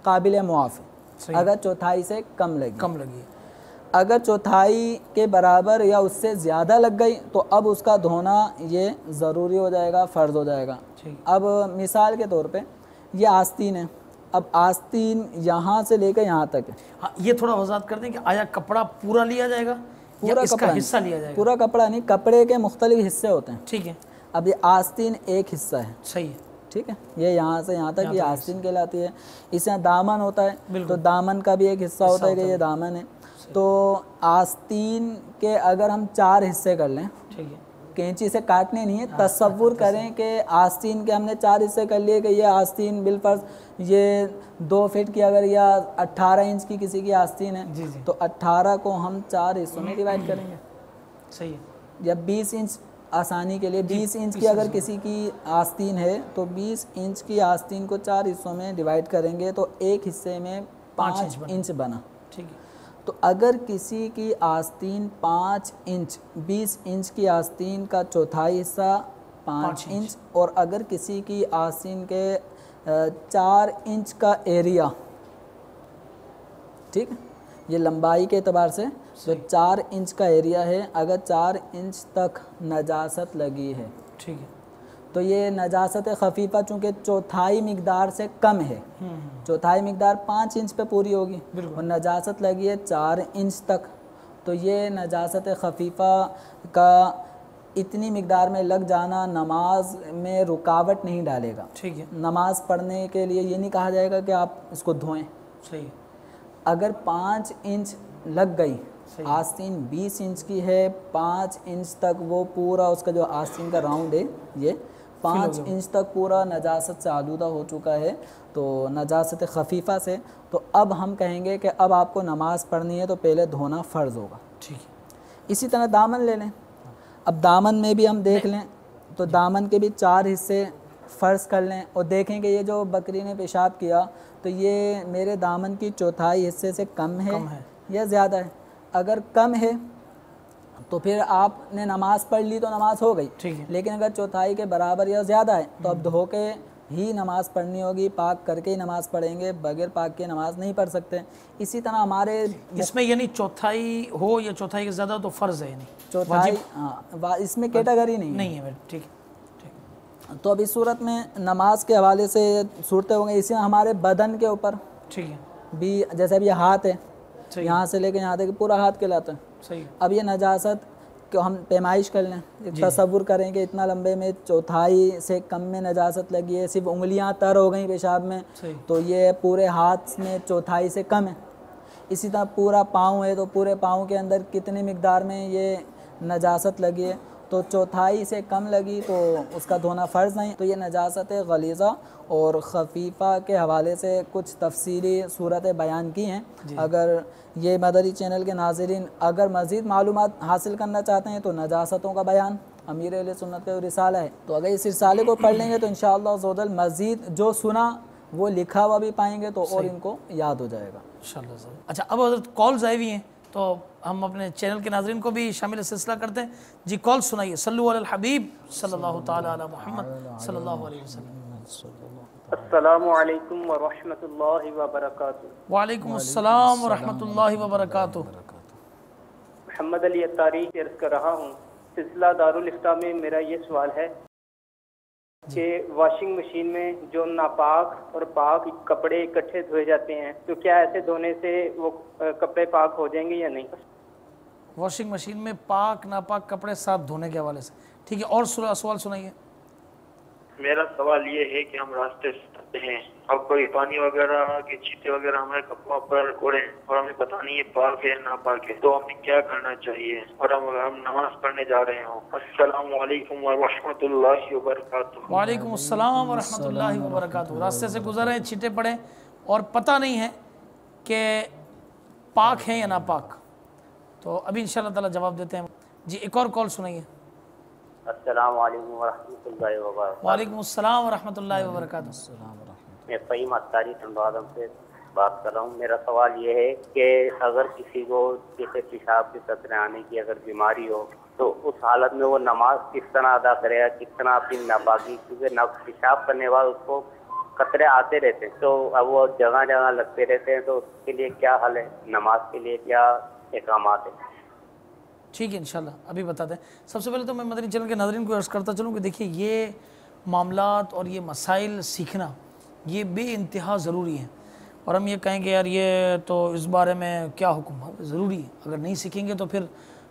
काबिल मुआफ़ है अगर चौथाई से कम लगी। अगर चौथाई के बराबर या उससे ज़्यादा लग गई तो अब उसका धोना ये ज़रूरी हो जाएगा, फ़र्ज़ हो जाएगा। अब मिसाल के तौर पे ये आस्तीन है, अब आस्तीन यहाँ से लेकर यहाँ तक है। हाँ, ये थोड़ा वज़ाहत कर दें कि आया कपड़ा पूरा लिया जाएगा, पूरा इसका हिस्सा लिया जाएगा? पूरा कपड़ा नहीं, कपड़े के मुख्तलिफ हिस्से होते हैं, ठीक है। अब ये आस्तीन एक हिस्सा है, सही है, ठीक है, ये यहाँ से यहाँ तक ये आस्तीन कहलाती है। इसमें दामन होता है, तो दामन का भी एक हिस्सा होता है कि ये दामन है। तो आस्तीन के अगर हम 4 हिस्से कर लें, ठीक है, कैंची से काटने नहीं है, तसव्वुर करें कि आस्तीन के हमने 4 हिस्से कर लिए कि ये आस्तीन बिलफर्ज ये 2 फीट की अगर या 18 इंच की किसी की आस्तीन है, तो 18 को हम 4 हिस्सों में डिवाइड करेंगे, सही है, या 20 इंच आसानी के लिए 20 इंच की अगर किसी की आस्तीन है तो 20 इंच की आस्तीन को 4 हिस्सों में डिवाइड करेंगे तो एक हिस्से में 5 इंच बना, ठीक है। तो अगर किसी की आस्तीन 5 इंच, 20 इंच की आस्तीन का चौथाई हिस्सा 5 इंच, और अगर किसी की आस्तीन के 4 इंच का एरिया, ठीक है, ये लंबाई के एतबार से तो 4 इंच का एरिया है, अगर 4 इंच तक नजासत लगी है, ठीक है, तो ये नजासत ख़फ़ीफ़ा चूँकि चौथाई मिक़दार से कम है, चौथाई मिक़दार 5 इंच पे पूरी होगी और नजासत लगी है 4 इंच तक, तो ये नजासत ख़फ़ीफ़ा का इतनी मिक़दार में लग जाना नमाज में रुकावट नहीं डालेगा, ठीक है। नमाज पढ़ने के लिए ये नहीं कहा जाएगा कि आप इसको धोएं, सही है। अगर 5 इंच लग गई, आस्तीन 20 इंच की है, 5 इंच तक वो पूरा उसका जो आस्तीन का राउंड है ये 5 इंच तक पूरा नजासत से आलूदा हो चुका है, तो नजासत ख़फ़ीफ़ा से, तो अब हम कहेंगे कि अब आपको नमाज़ पढ़नी है तो पहले धोना फ़र्ज़ होगा, ठीक है। इसी तरह दामन ले लें, अब दामन में भी हम देख लें तो दामन के भी 4 हिस्से फ़र्ज़ कर लें और देखें कि ये जो बकरी ने पेशाब किया तो ये मेरे दामन की चौथाई हिस्से से कम है या ज़्यादा है। अगर कम है तो फिर आपने नमाज़ पढ़ ली तो नमाज हो गई, ठीक है। लेकिन अगर चौथाई के बराबर या ज़्यादा है तो अब धो के ही नमाज़ पढ़नी होगी, पाक करके ही नमाज़ पढ़ेंगे, बगैर पाक के नमाज़ नहीं पढ़ सकते। इसी तरह हमारे इसमें यानी चौथाई हो या चौथाई के ज़्यादा तो फ़र्ज़ है, यानी चौथाई, हाँ, इसमें कैटेगरी नहीं है, ठीक है। तो अब इस सूरत में नमाज के हवाले से सूरतें होंगी, इसी हमारे बदन के ऊपर, ठीक है, भी जैसे अब ये हाथ है, यहाँ से लेकर यहाँ तक पूरा हाथ कहलाता है, सही। अब ये नजासत कि हम पैमाइश कर लें, एक तसव्वुर करें कि इतना लंबे में चौथाई से कम में नजासत लगी है, सिर्फ उंगलियां तर हो गई पेशाब में, तो ये पूरे हाथ में चौथाई से कम है। इसी तरह पूरा पाँव है तो पूरे पाँव के अंदर कितनी मिकदार में ये नजासत लगी है, तो चौथाई से कम लगी तो उसका धोना फ़र्ज़ नहीं। तो ये नजासत गलीज़ा और ख़फ़ीफ़ा के हवाले से कुछ तफसीली सूरतें बयान की हैं। अगर ये मदरी चैनल के नाज़रीन अगर मज़ीद मालूमात हासिल करना चाहते हैं तो नजासतों का बयान अमीर अहले सुन्नत का रिसाला है, तो अगर इस रिसाले को पढ़ लेंगे तो इंशाअल्लाह अज़्ज़ा वजल मज़ीद जो सुना वो लिखा हुआ भी पाएंगे तो और इनको याद हो जाएगा इंशाअल्लाह। अच्छा, अब हज़रत कॉल्स आई हुई हैं तो हम अपने चैनल के नाज़रीन को भी शामिल सिलसिला करते हैं। जी, कॉल सुनाइए। सल्लु अलल हबीब सल्लल्लाहु ताला अला मुहम्मद सल्लल्लाहु अलैहि वसल्लम। अस्सलामु अलैकुम व रहमतुल्लाहि व बरकातुहू। वालेकुम अस्सलाम व रहमतुल्लाहि व बरकातुहू। मोहम्मद अली अत्तारी अर्ज़ कर रहा हूँ। सिलसिला दारुल इफ्ता में मेरा ये सवाल है कि वॉशिंग मशीन में जो नापाक और पाक कपड़े इकट्ठे धोए जाते हैं तो क्या ऐसे धोने से वो कपड़े पाक हो जाएंगे या नहीं? वॉशिंग मशीन में पाक नापाक कपड़े साथ धोने के हवाले से, ठीक है। और सवाल सुनाइए। मेरा सवाल ये है कि हम रास्ते से चलते हैं और कोई पानी वगैरह के छींटे वगैरह हमारे कपड़ों पर उड़े और हमें पता नहीं है पाक है ना पाक है, तो हमें क्या करना चाहिए? और हम नमाज पढ़ने जा रहे हो। अस्सलामु अलैकुम व रहमतुल्लाहि व बरकातुहू। वालेकुम अस्सलाम व रहमतुल्लाहि व बरकातुहू। रास्ते से गुजर रहे हैं, छींटे पड़े और पता नहीं है कि पाक है या नापाक, तो अभी इंशाअल्लाह ताला जवाब देते हैं। जी, एक और कॉल सुनाइए। अस्सलामु अलैकुम व रहमतुल्लाहि व बरकातुहू। वालेकुम अस्सलाम व रहमतुल्लाहि व बरकातुहू। मैं फ़हीम अत्तारी धनबाद से बात कर रहा हूँ। मेरा सवाल ये है कि अगर किसी को जैसे पेशाब के कतरे आने की अगर बीमारी हो तो उस हालत में वो नमाज किस तरह अदा करेगा, किस तरह अपनी नापाकी, क्योंकि पेशाब करने के बाद उसको कतरे आते रहते हैं तो अब वो जगह जगह लगते रहते हैं, तो उसके लिए क्या हल है, नमाज के लिए क्या अहकामात है? ठीक है, इंशाल्लाह अभी बताते हैं। सबसे पहले तो मैं मदनी चैनल के नाज़रीन को अर्ज़ करता चलूँ कि देखिए ये मामलात और ये मसाइल सीखना ये बेइंतहा ज़रूरी है, और हम ये कहेंगे यार ये तो इस बारे में क्या हुक्म है, ज़रूरी है। अगर नहीं सीखेंगे तो फिर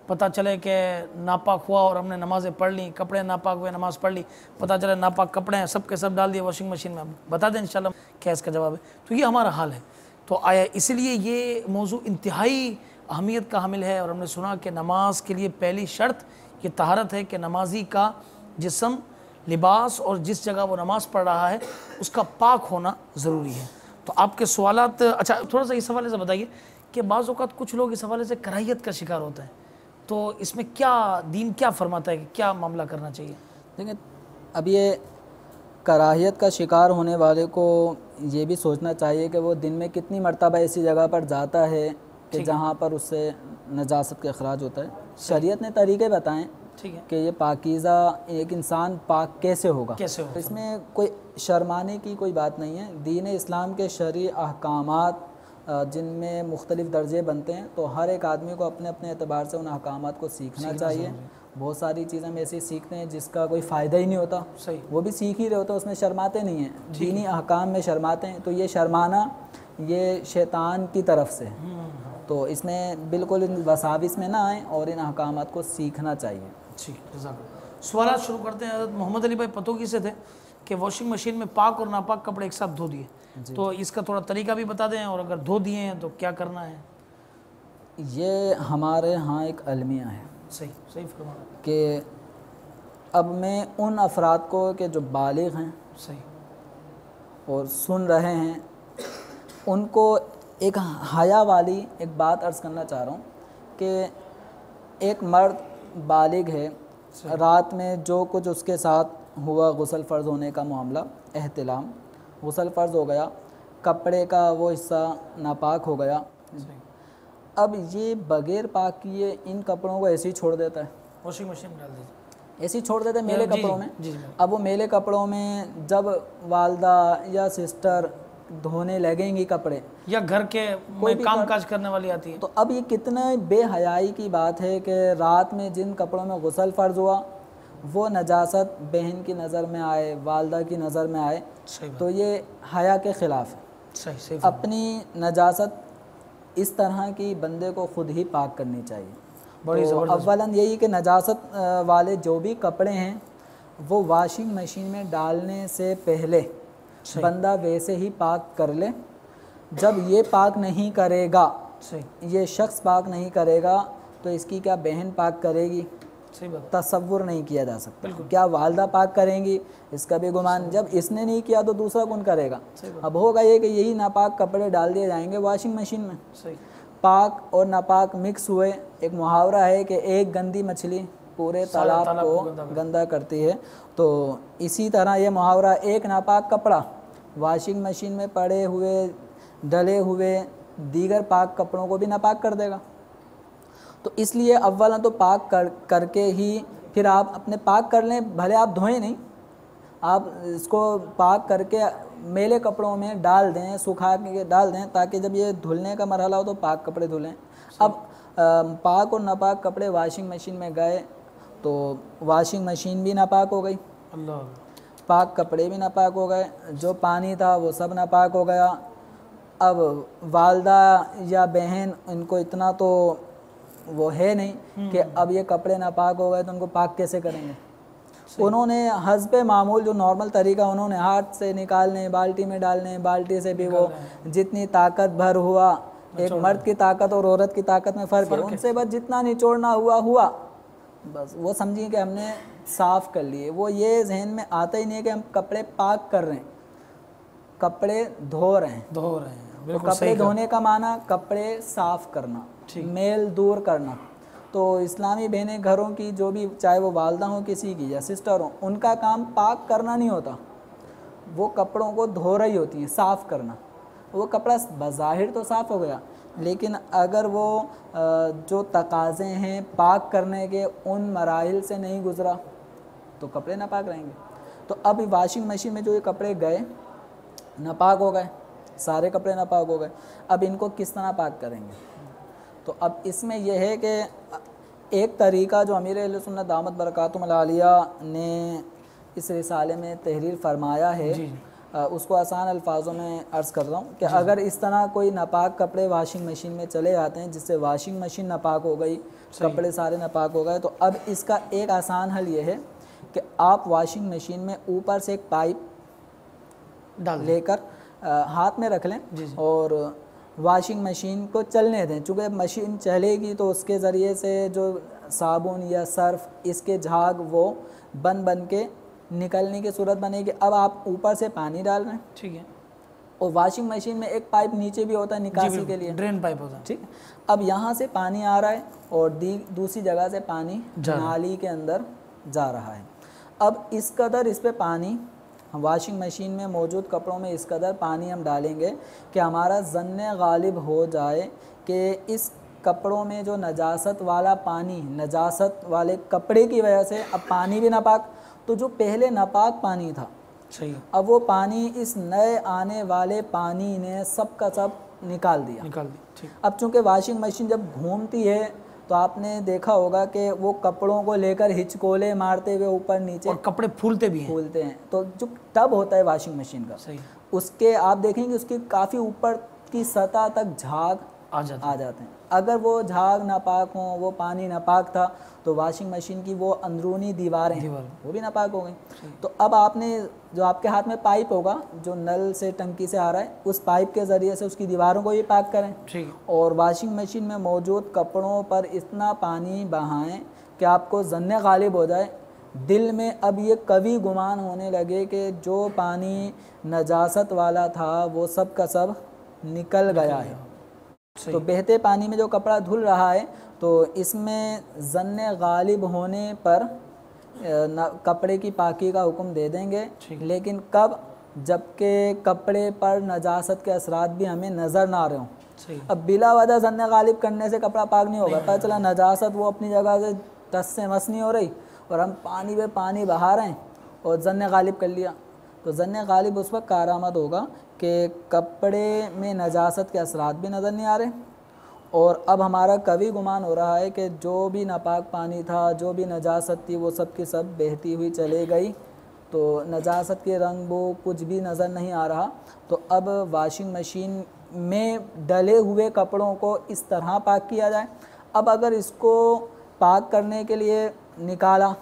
पता चले कि नापाक हुआ और हमने नमाज़ें पढ़ ली, कपड़े नापाक हुए नमाज़ पढ़ ली, पता चले नापाक कपड़े हैं सब के सब डाल दिए वॉशिंग मशीन में। अब बता दें इंशाल्लाह क्या इसका जवाब है। तो ये हमारा हाल है। तो आया इसलिए ये मौजू इंतहाई अहमियत का हामिल है, और हमने सुना कि नमाज के लिए पहली शर्त ये तहारत है कि नमाजी का जिस्म, लिबास और जिस जगह वो नमाज़ पढ़ रहा है उसका पाक होना ज़रूरी है। तो आपके सवालात, अच्छा थोड़ा सा इस हवाले से बताइए कि बाज़ औक़ात कुछ लोग इस हवाले से कराहियत का शिकार होते हैं, तो इसमें क्या दीन क्या फरमाता है कि क्या मामला करना चाहिए? देखिए, अब ये कराहियत का शिकार होने वाले को ये भी सोचना चाहिए कि वो दिन में कितनी मरतबा ऐसी जगह पर जाता है कि जहाँ पर उससे नजासत का अखराज होता है। शरीयत ने तरीक़े बताएं कि ये पाकीज़ा एक इंसान पाक कैसे होगा, तो इसमें कोई शर्माने की कोई बात नहीं है। दीन इस्लाम के शरई अहकामात जिनमें मुख्तलिफ़ दर्जे बनते हैं, तो हर एक आदमी को अपने अपने एतबार से उन अहकामात को सीखना चाहिए। बहुत सारी चीज़ें हम ऐसी सीखते हैं जिसका कोई फ़ायदा ही नहीं होता, वो भी सीख ही रहे होते, उसमें शर्माते नहीं हैं। दीनी अहकाम में शर्माते हैं, तो ये शर्माना ये शैतान की तरफ से, तो इसमें बिल्कुल इन वसाविस में ना आए और इन अहकामात को सीखना चाहिए। ठीक, सवाल शुरू करते हैं। मोहम्मद अली भाई पतोगी से थे कि वॉशिंग मशीन में पाक और नापाक कपड़े एक साथ धो दिए, तो इसका थोड़ा तरीका भी बता दें, और अगर धो दिए हैं तो क्या करना है? ये हमारे यहाँ एक अलमिया है, सही फरमा कि अब मैं उन अफराद को कि जो बालिग हैं सही और सुन रहे हैं उनको एक हया वाली एक बात अर्ज़ करना चाह रहा हूँ कि एक मर्द बालिग है, रात में जो कुछ उसके साथ हुआ, गुस्ल फ़र्ज़ होने का मामला, एहतिलाम, गुस्ल फ़र्ज़ हो गया, कपड़े का वो हिस्सा नापाक हो गया, अब ये बग़ैर पाक किए इन कपड़ों को ऐसे ही छोड़ देता है, वॉशिंग मशीन में डाल दीजिए, ऐसे ही छोड़ देते हैं मेले कपड़ों में। अब वो मेले कपड़ों में जब वालदा या सिस्टर धोने लगेंगी कपड़े या घर के कोई काम काज करने वाली आती है, तो अब ये कितने बेहयाई की बात है कि रात में जिन कपड़ों में गुस्ल फ़र्ज़ हुआ वो नजासत बहन की नज़र में आए, वालदा की नज़र में आए, तो ये हया के ख़िलाफ़ है। सही अपनी नजासत इस तरह की बंदे को ख़ुद ही पाक करनी चाहिए। बड़ी तो ज़बरदस्त। अव्वलन यही कि नजासत वाले जो भी कपड़े हैं वो वॉशिंग मशीन में डालने से पहले बंदा वैसे ही पाक कर ले। जब ये पाक नहीं करेगा, सही ये शख्स पाक नहीं करेगा, तो इसकी क्या बहन पाक करेगी, सही बात। तसव्वुर नहीं किया जा सकता। क्या वालदा पाक करेंगी, इसका भी गुमान। जब इसने नहीं किया तो दूसरा कौन करेगा। अब होगा ये कि यही नापाक कपड़े डाल दिए जाएंगे वॉशिंग मशीन में। सही। पाक और नापाक मिक्स हुए। एक मुहावरा है कि एक गंदी मछली पूरे तालाब को गंदा करती है। तो इसी तरह ये मुहावरा एक नापाक कपड़ा वॉशिंग मशीन में पड़े हुए डले हुए दीगर पाक कपड़ों को भी नापाक कर देगा। तो इसलिए अव्वल तो पाक करके ही फिर आप अपने पाक कर लें, भले आप धोएं नहीं, आप इसको पाक करके मेले कपड़ों में डाल दें, सुखा के डाल दें, ताकि जब ये धुलने का मरहला हो तो पाक कपड़े धुलें। अब पाक और नापाक कपड़े वॉशिंग मशीन में गए तो वॉशिंग मशीन भी नापाक हो गई, अल्लाह। पाक कपड़े भी नापाक हो गए, जो पानी था वो सब नापाक हो गया। अब वालदा या बहन इनको इतना तो वो है नहीं कि अब ये कपड़े नापाक हो गए तो उनको पाक कैसे करेंगे। उन्होंने हस्बे मामूल जो नॉर्मल तरीका, उन्होंने हाथ से निकालने, बाल्टी में डालने, बाल्टी से भी वो जितनी ताकत भर हुआ, एक मर्द की ताकत और औरत की ताकत में फ़र्क है, उनसे बस जितना निचोड़ना हुआ बस वो समझिए कि हमने साफ़ कर लिए। वो ये जहन में आता ही नहीं है कि हम कपड़े पाक कर रहे हैं, कपड़े धो रहे हैं। तो कपड़े धोने का माना कपड़े साफ़ करना, मेल दूर करना। तो इस्लामी बहनें घरों की जो भी, चाहे वो वालदा हों किसी की या सिस्टर हों, उनका काम पाक करना नहीं होता, वो कपड़ों को धो रही होती हैं, साफ़ करना। वो कपड़ा बज़ाहिर तो साफ़ हो गया, लेकिन अगर वो जो तकाज़े हैं पाक करने के उन मराहिल से नहीं गुज़रा तो कपड़े नापाक रहेंगे। तो अब वॉशिंग मशीन में जो ये कपड़े गए नापाक हो गए, सारे कपड़े नापाक हो गए, अब इनको किस तरह पाक करेंगे। तो अब इसमें यह है कि एक तरीका जो अमीर अहले सुन्नत दामत बरकातुहुल आलिया ने इस रिसाले में तहरीर फरमाया है, उसको आसान अल्फाजों में अर्ज़ कर रहा हूँ कि अगर इस तरह कोई नापाक कपड़े वॉशिंग मशीन में चले जाते हैं जिससे वॉशिंग मशीन नापाक हो गई, कपड़े सारे नापाक हो गए, तो अब इसका एक आसान हल ये है कि आप वॉशिंग मशीन में ऊपर से एक पाइप लेकर हाथ में रख लें और वॉशिंग मशीन को चलने दें। चूँकि मशीन चलेगी तो उसके ज़रिए से जो साबुन या सर्फ इसके झाग वो बन के निकलने की सूरत बनेगी। अब आप ऊपर से पानी डाल रहे हैं, ठीक है, और वॉशिंग मशीन में एक पाइप नीचे भी होता है निकासी के लिए, ड्रेन पाइप होता है, ठीक। अब यहाँ से पानी आ रहा है और दूसरी जगह से पानी नाली के अंदर जा रहा है। अब इस कदर इस पे पानी वॉशिंग मशीन में मौजूद कपड़ों में इस कदर पानी हम डालेंगे कि हमारा ज़न्ने गालिब हो जाए कि इस कपड़ों में जो नजासत वाला पानी, नजासत वाले कपड़े की वजह से अब पानी भी नापाक, तो जो पहले नापाक पानी था सही, अब वो पानी इस नए आने वाले पानी ने सब का सब निकाल दिया। ठीक। अब चूँकि वॉशिंग मशीन जब घूमती है तो आपने देखा होगा कि वो कपड़ों को लेकर हिचकोले मारते हुए ऊपर नीचे, और कपड़े फूलते भी हैं। तो जो टब होता है वॉशिंग मशीन का, सही, उसके आप देखेंगे उसकी काफ़ी ऊपर की सतह तक झाग आ जाते हैं। अगर वो झाग नापाक हो, वो पानी नापाक था, तो वॉशिंग मशीन की वो अंदरूनी दीवारें वो भी नापाक हो गई। तो अब आपने जो आपके हाथ में पाइप होगा जो नल से टंकी से आ रहा है, उस पाइप के ज़रिए से उसकी दीवारों को भी पाक करें, ठीक। और वॉशिंग मशीन में मौजूद कपड़ों पर इतना पानी बहाएं कि आपको ज़न्ने गालिब हो जाए, दिल में अब ये कभी गुमान होने लगे कि जो पानी नजासत वाला था वो सब का सब निकल गया है। तो बहते पानी में जो कपड़ा धुल रहा है तो इसमें ज़न्ने गालिब होने पर कपड़े की पाकी का हुक्म दे देंगे, लेकिन कब, जबकि कपड़े पर नजासत के असरात भी हमें नज़र ना आ रहे हों। अब बिला वजह ज़न्ने गालिब करने से कपड़ा पाक नहीं होगा, पता चला नजासत वो अपनी जगह से टस से मस नहीं हो रही और हम पानी पे पानी बहा रहे हैं और ज़न्ने गालिब कर लिया, तो ज़न्ने गालिब उस वक्त कारआमद होगा कि कपड़े में नजासत के असरात भी नज़र नहीं आ रहे और अब हमारा कभी गुमान हो रहा है कि जो भी नापाक पानी था, जो भी नजासत थी, वो सब की सब बहती हुई चले गई, तो नजासत के रंग वो कुछ भी नज़र नहीं आ रहा। तो अब वॉशिंग मशीन में डले हुए कपड़ों को इस तरह पाक किया जाए। अब अगर इसको पाक करने के लिए निकाला,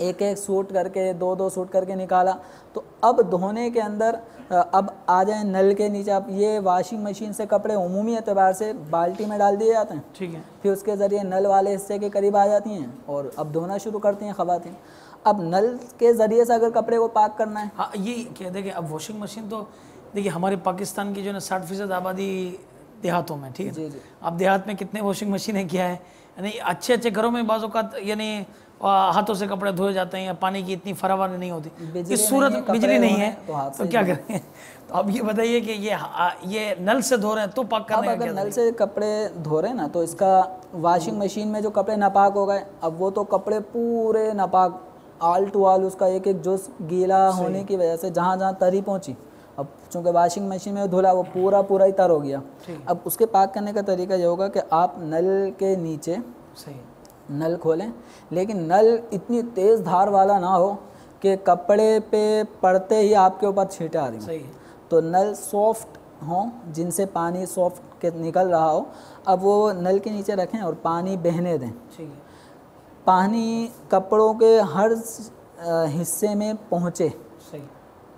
एक एक सूट करके, दो दो सूट करके निकाला, तो अब धोने के अंदर अब आ जाए नल के नीचे। अब ये वॉशिंग मशीन से कपड़े उमूमी एतबार से बाल्टी में डाल दिए जाते हैं, ठीक है, फिर उसके ज़रिए नल वाले हिस्से के करीब आ जाती हैं और अब धोना शुरू करती हैं ख़वातीन। अब नल के ज़रिए से अगर कपड़े को पाक करना है, हाँ ये कह दें कि अब वॉशिंग मशीन तो देखिए हमारे पाकिस्तान की जो है 60% आबादी देहातों में, ठीक है, जी जी, अब देहात में कितने वॉशिंग मशीनें क्या है, यानी अच्छे अच्छे घरों में बाज़ औक़ात यानी हाथों से कपड़े धोए जाते हैं या पानी की इतनी फरावानी नहीं होती। इस सूरत बिजली नहीं है तो क्या करें? तो अब ये बताइए कि ये नल से धो रहे हैं तो पाक करने का क्या? अगर नल से कपड़े धो रहे हैं ना तो इसका वॉशिंग मशीन में जो कपड़े नापाक हो गए, अब वो तो कपड़े पूरे नापाक आल टू आल, उसका एक एक जुज़ गीला होने की वजह से जहाँ जहाँ तरी पहुँची, अब चूँकि वॉशिंग मशीन में धुला वो पूरा ही तर हो गया। अब उसके पाक करने का तरीका ये होगा कि आप नल के नीचे नल खोलें, लेकिन नल इतनी तेज़ धार वाला ना हो कि कपड़े पे पड़ते ही आपके ऊपर छींटे आ रही हो, तो नल सॉफ्ट हों जिनसे पानी सॉफ्ट के निकल रहा हो। अब वो नल के नीचे रखें और पानी बहने दें, पानी कपड़ों के हर हिस्से में पहुँचे,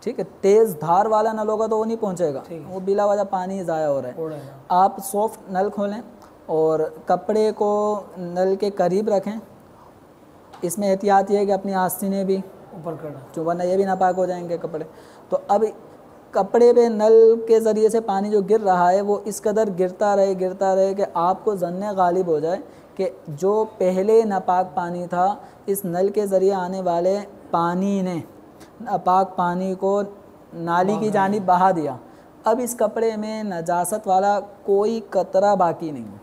ठीक है, तेज़ धार वाला नल होगा तो वो नहीं पहुँचेगा, वो बिला वजह पानी ज़ाया हो रहा है। आप सॉफ्ट नल खोलें और कपड़े को नल के करीब रखें। इसमें एहतियात ये है कि अपनी आस्तीनें भी ऊपर करना, वरना ये भी नापाक हो जाएंगे कपड़े। तो अब कपड़े पे नल के ज़रिए से पानी जो गिर रहा है वो इस कदर गिरता रहे कि आपको ज़न्ने गालिब हो जाए कि जो पहले नापाक पानी था इस नल के ज़रिए आने वाले पानी ने नापाक पानी को नाली की जानिब बहा दिया। अब इस कपड़े में नजासत वाला कोई कतरा बाकी नहीं है।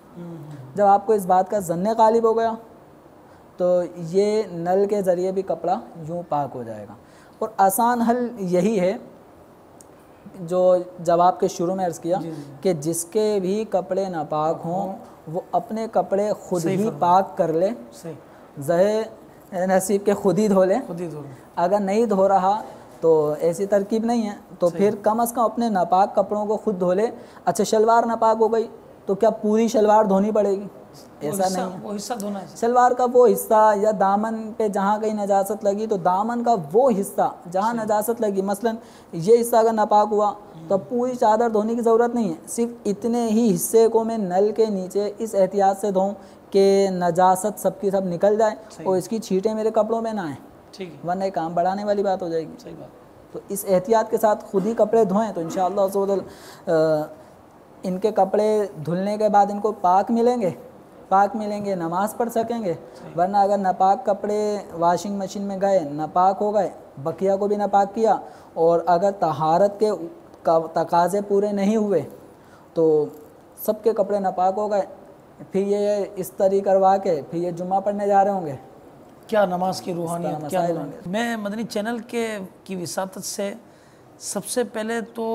जब आपको इस बात का ज़न्ने गालिब हो गया तो ये नल के ज़रिए भी कपड़ा यूँ पाक हो जाएगा। और आसान हल यही है जो जवाब के शुरू में अर्ज़ किया कि जिसके भी कपड़े नापाक हों वो अपने कपड़े खुद ही पाक कर ले, ज़हे नसीब के खुद ही धो ले। अगर नहीं धो रहा तो ऐसी तरकीब नहीं है तो फिर कम अज़ कम अपने नापाक कपड़ों को खुद धो ले। अच्छा शलवार नापाक हो गई तो क्या पूरी शलवार धोनी पड़ेगी? ऐसा नहीं है, वो हिस्सा धोना है। शलवार का वो हिस्सा या दामन पे जहाँ कहीं नजासत लगी तो दामन का वो हिस्सा जहाँ नजासत लगी, मसलन ये हिस्सा अगर नापाक हुआ तो पूरी चादर धोने की ज़रूरत नहीं है, सिर्फ इतने ही हिस्से को मैं नल के नीचे इस एहतियात से धोऊँ कि नजासत सबकी सब निकल जाए और इसकी छींटें मेरे कपड़ों में ना आए, ठीक है, वरना काम बढ़ाने वाली बात हो जाएगी। सही बात। तो इस एहतियात के साथ खुद ही कपड़े धोएं तो इंशाअल्लाह इनके कपड़े धुलने के बाद इनको पाक मिलेंगे, नमाज़ पढ़ सकेंगे। वरना अगर नापाक कपड़े वॉशिंग मशीन में गए, नापाक हो गए, बकिया को भी नापाक किया और अगर तहारत के तकाज़े पूरे नहीं हुए तो सबके कपड़े नापाक हो गए, फिर ये इस्त्री करवा के फिर ये जुम्मा पढ़ने जा रहे होंगे। क्या नमाज की रूहानियत, क्या मैं मदनी चैनल की विसातत से सबसे पहले तो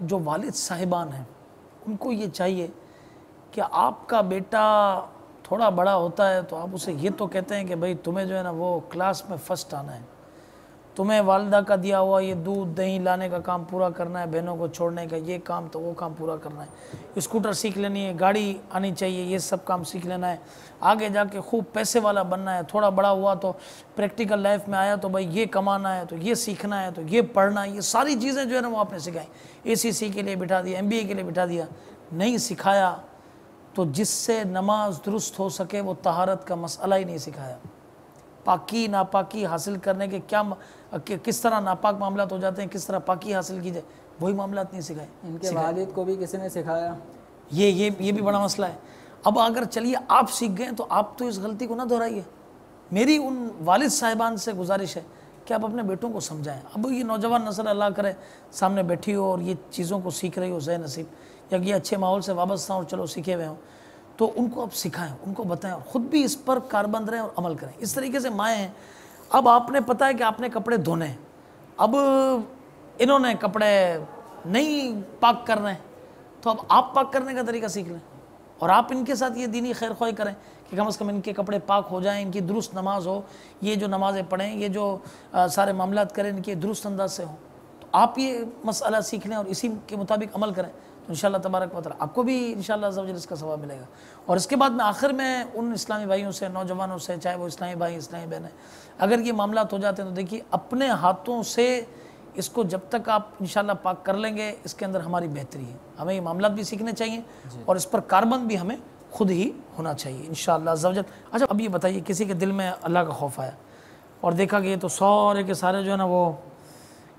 जो वालिद साहिबान हैं उनको ये चाहिए कि आपका बेटा थोड़ा बड़ा होता है तो आप उसे ये तो कहते हैं कि भाई तुम्हें जो है ना वो क्लास में फ़र्स्ट आना है, तुम्हें वालिदा का दिया हुआ ये दूध दही लाने का काम पूरा करना है, बहनों को छोड़ने का ये काम तो वो काम पूरा करना है, स्कूटर सीख लेनी है, गाड़ी आनी चाहिए, ये सब काम सीख लेना है, आगे जाके खूब पैसे वाला बनना है, थोड़ा बड़ा हुआ तो प्रैक्टिकल लाइफ में आया तो भाई ये कमाना है, तो ये सीखना है, तो ये पढ़ना है, ये सारी चीज़ें जो है ना वो आपने सिखाई। ACC के लिए बिठा दिया, MBA के लिए बिठा दिया, नहीं सिखाया तो जिससे नमाज दुरुस्त हो सके वो तहारत का मसला ही नहीं सिखाया। पाकी नापाकी हासिल करने के किस तरह नापाक मामलात हो जाते हैं, किस तरह पाकी हासिल की जाए, वही मामलात नहीं सिखाए। इनके वालिद को भी किसी ने सिखाया, ये भी बड़ा मसला है। अब अगर चलिए आप सीख गए तो आप तो इस गलती को ना दोहराइए। मेरी उन वालिद साहिबान से गुजारिश है कि आप अपने बेटों को समझाएं। अब ये नौजवान नस्ल अल्लाह करे सामने बैठी हो और ये चीज़ों को सीख रही हो ज़े नसीब, या ये अच्छे माहौल से वाबस्ता हो, चलो सीखे हुए हों, तो उनको आप सिखाएं, उनको बताएं और ख़ुद भी इस पर कारबंद रहें और अमल करें। इस तरीके से माएँ हैं, अब आपने पता है कि आपने कपड़े धोने हैं, अब इन्होंने कपड़े नहीं पाक करने, तो अब आप पाक करने का तरीका सीख लें और आप इनके साथ ये दीनी खैर ख्वाही करें कि कम से कम इनके कपड़े पाक हो जाएं, इनकी दुरुस्त नमाज हो, ये जो नमाज़ें पढ़ें, ये जो सारे मामलात करें इनके दुरुस्त अंदाज से हों। तो आप ये मसला सीख लें और इसी के मुताबिक अमल करें तो इंशाअल्लाह तबारक व तआला आपको भी इंशाअल्लाह अज़्ज़ व जल इसका सवाब मिलेगा। और इसके बाद में आखिर में उन इस्लामी भाइयों से, नौजवानों से, चाहे वो इस्लामी भाई इस्लामी बहन है, अगर ये मामला हो जाते हैं तो देखिए अपने हाथों से इसको जब तक आप इंशाअल्लाह पाक कर लेंगे, इसके अंदर हमारी बेहतरी है। हमें ये मामला भी सीखने चाहिए और इस पर कारबंद भी हमें खुद ही होना चाहिए इंशाअल्लाह अज़्ज़ व जल। अच्छा, अब ये बताइए, किसी के दिल में अल्लाह का खौफ आया और देखा कि ये तो सारे के सारे जो है ना वो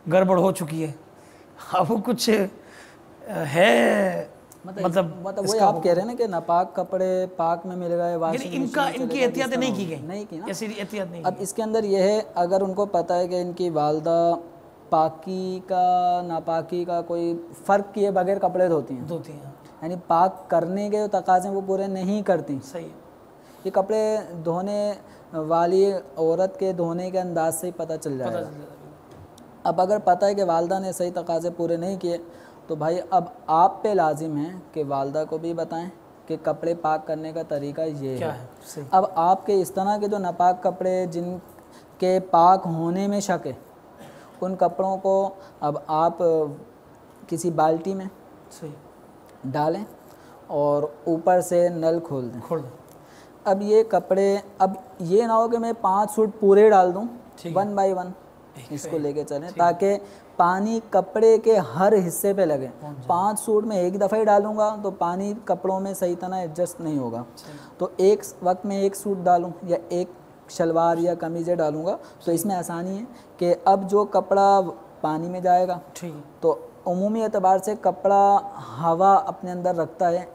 गड़बड़ हो चुकी है, अब वो कुछ है मतलब वही आप कह रहे हैं ना कि नापाक कपड़े पाक में मिल गए, यानी इनकी एहतियातें नहीं की गई, नहीं की ना, ऐसी एहतियात नहीं। अब इसके अंदर यह है, अगर उनको पता है कि इनकी वालदा पाकी का नापाकी का कोई फ़र्क किए बगैर कपड़े धोती हैं, यानी पाक करने के तकाज़े वो पूरे नहीं करती, सही है, ये कपड़े धोने वाली औरत के धोने के अंदाज से ही पता चल जाएगा। अब अगर पता है कि वालदा ने सही तकाज़े पूरे नहीं किए तो भाई अब आप पे लाजिम है कि वालदा को भी बताएं कि कपड़े पाक करने का तरीका ये क्या है। सही। अब आपके इस तरह के जो नापाक कपड़े जिनके पाक होने में शक है, उन कपड़ों को अब आप किसी बाल्टी में सही डालें और ऊपर से नल खोल दें। अब ये कपड़े, अब ये ना हो कि मैं 5 सूट पूरे डाल दूं, 1 बाय 1 इसको लेके चलें ताकि पानी कपड़े के हर हिस्से पे लगे। 5 सूट में एक दफ़ा ही डालूंगा तो पानी कपड़ों में सही तरह एडजस्ट नहीं होगा, तो एक वक्त में एक सूट डालूं या एक शलवार या कमीज़ें डालूंगा तो इसमें आसानी है कि अब जो कपड़ा पानी में जाएगा तो उमूमी एतबार से कपड़ा हवा अपने अंदर रखता है,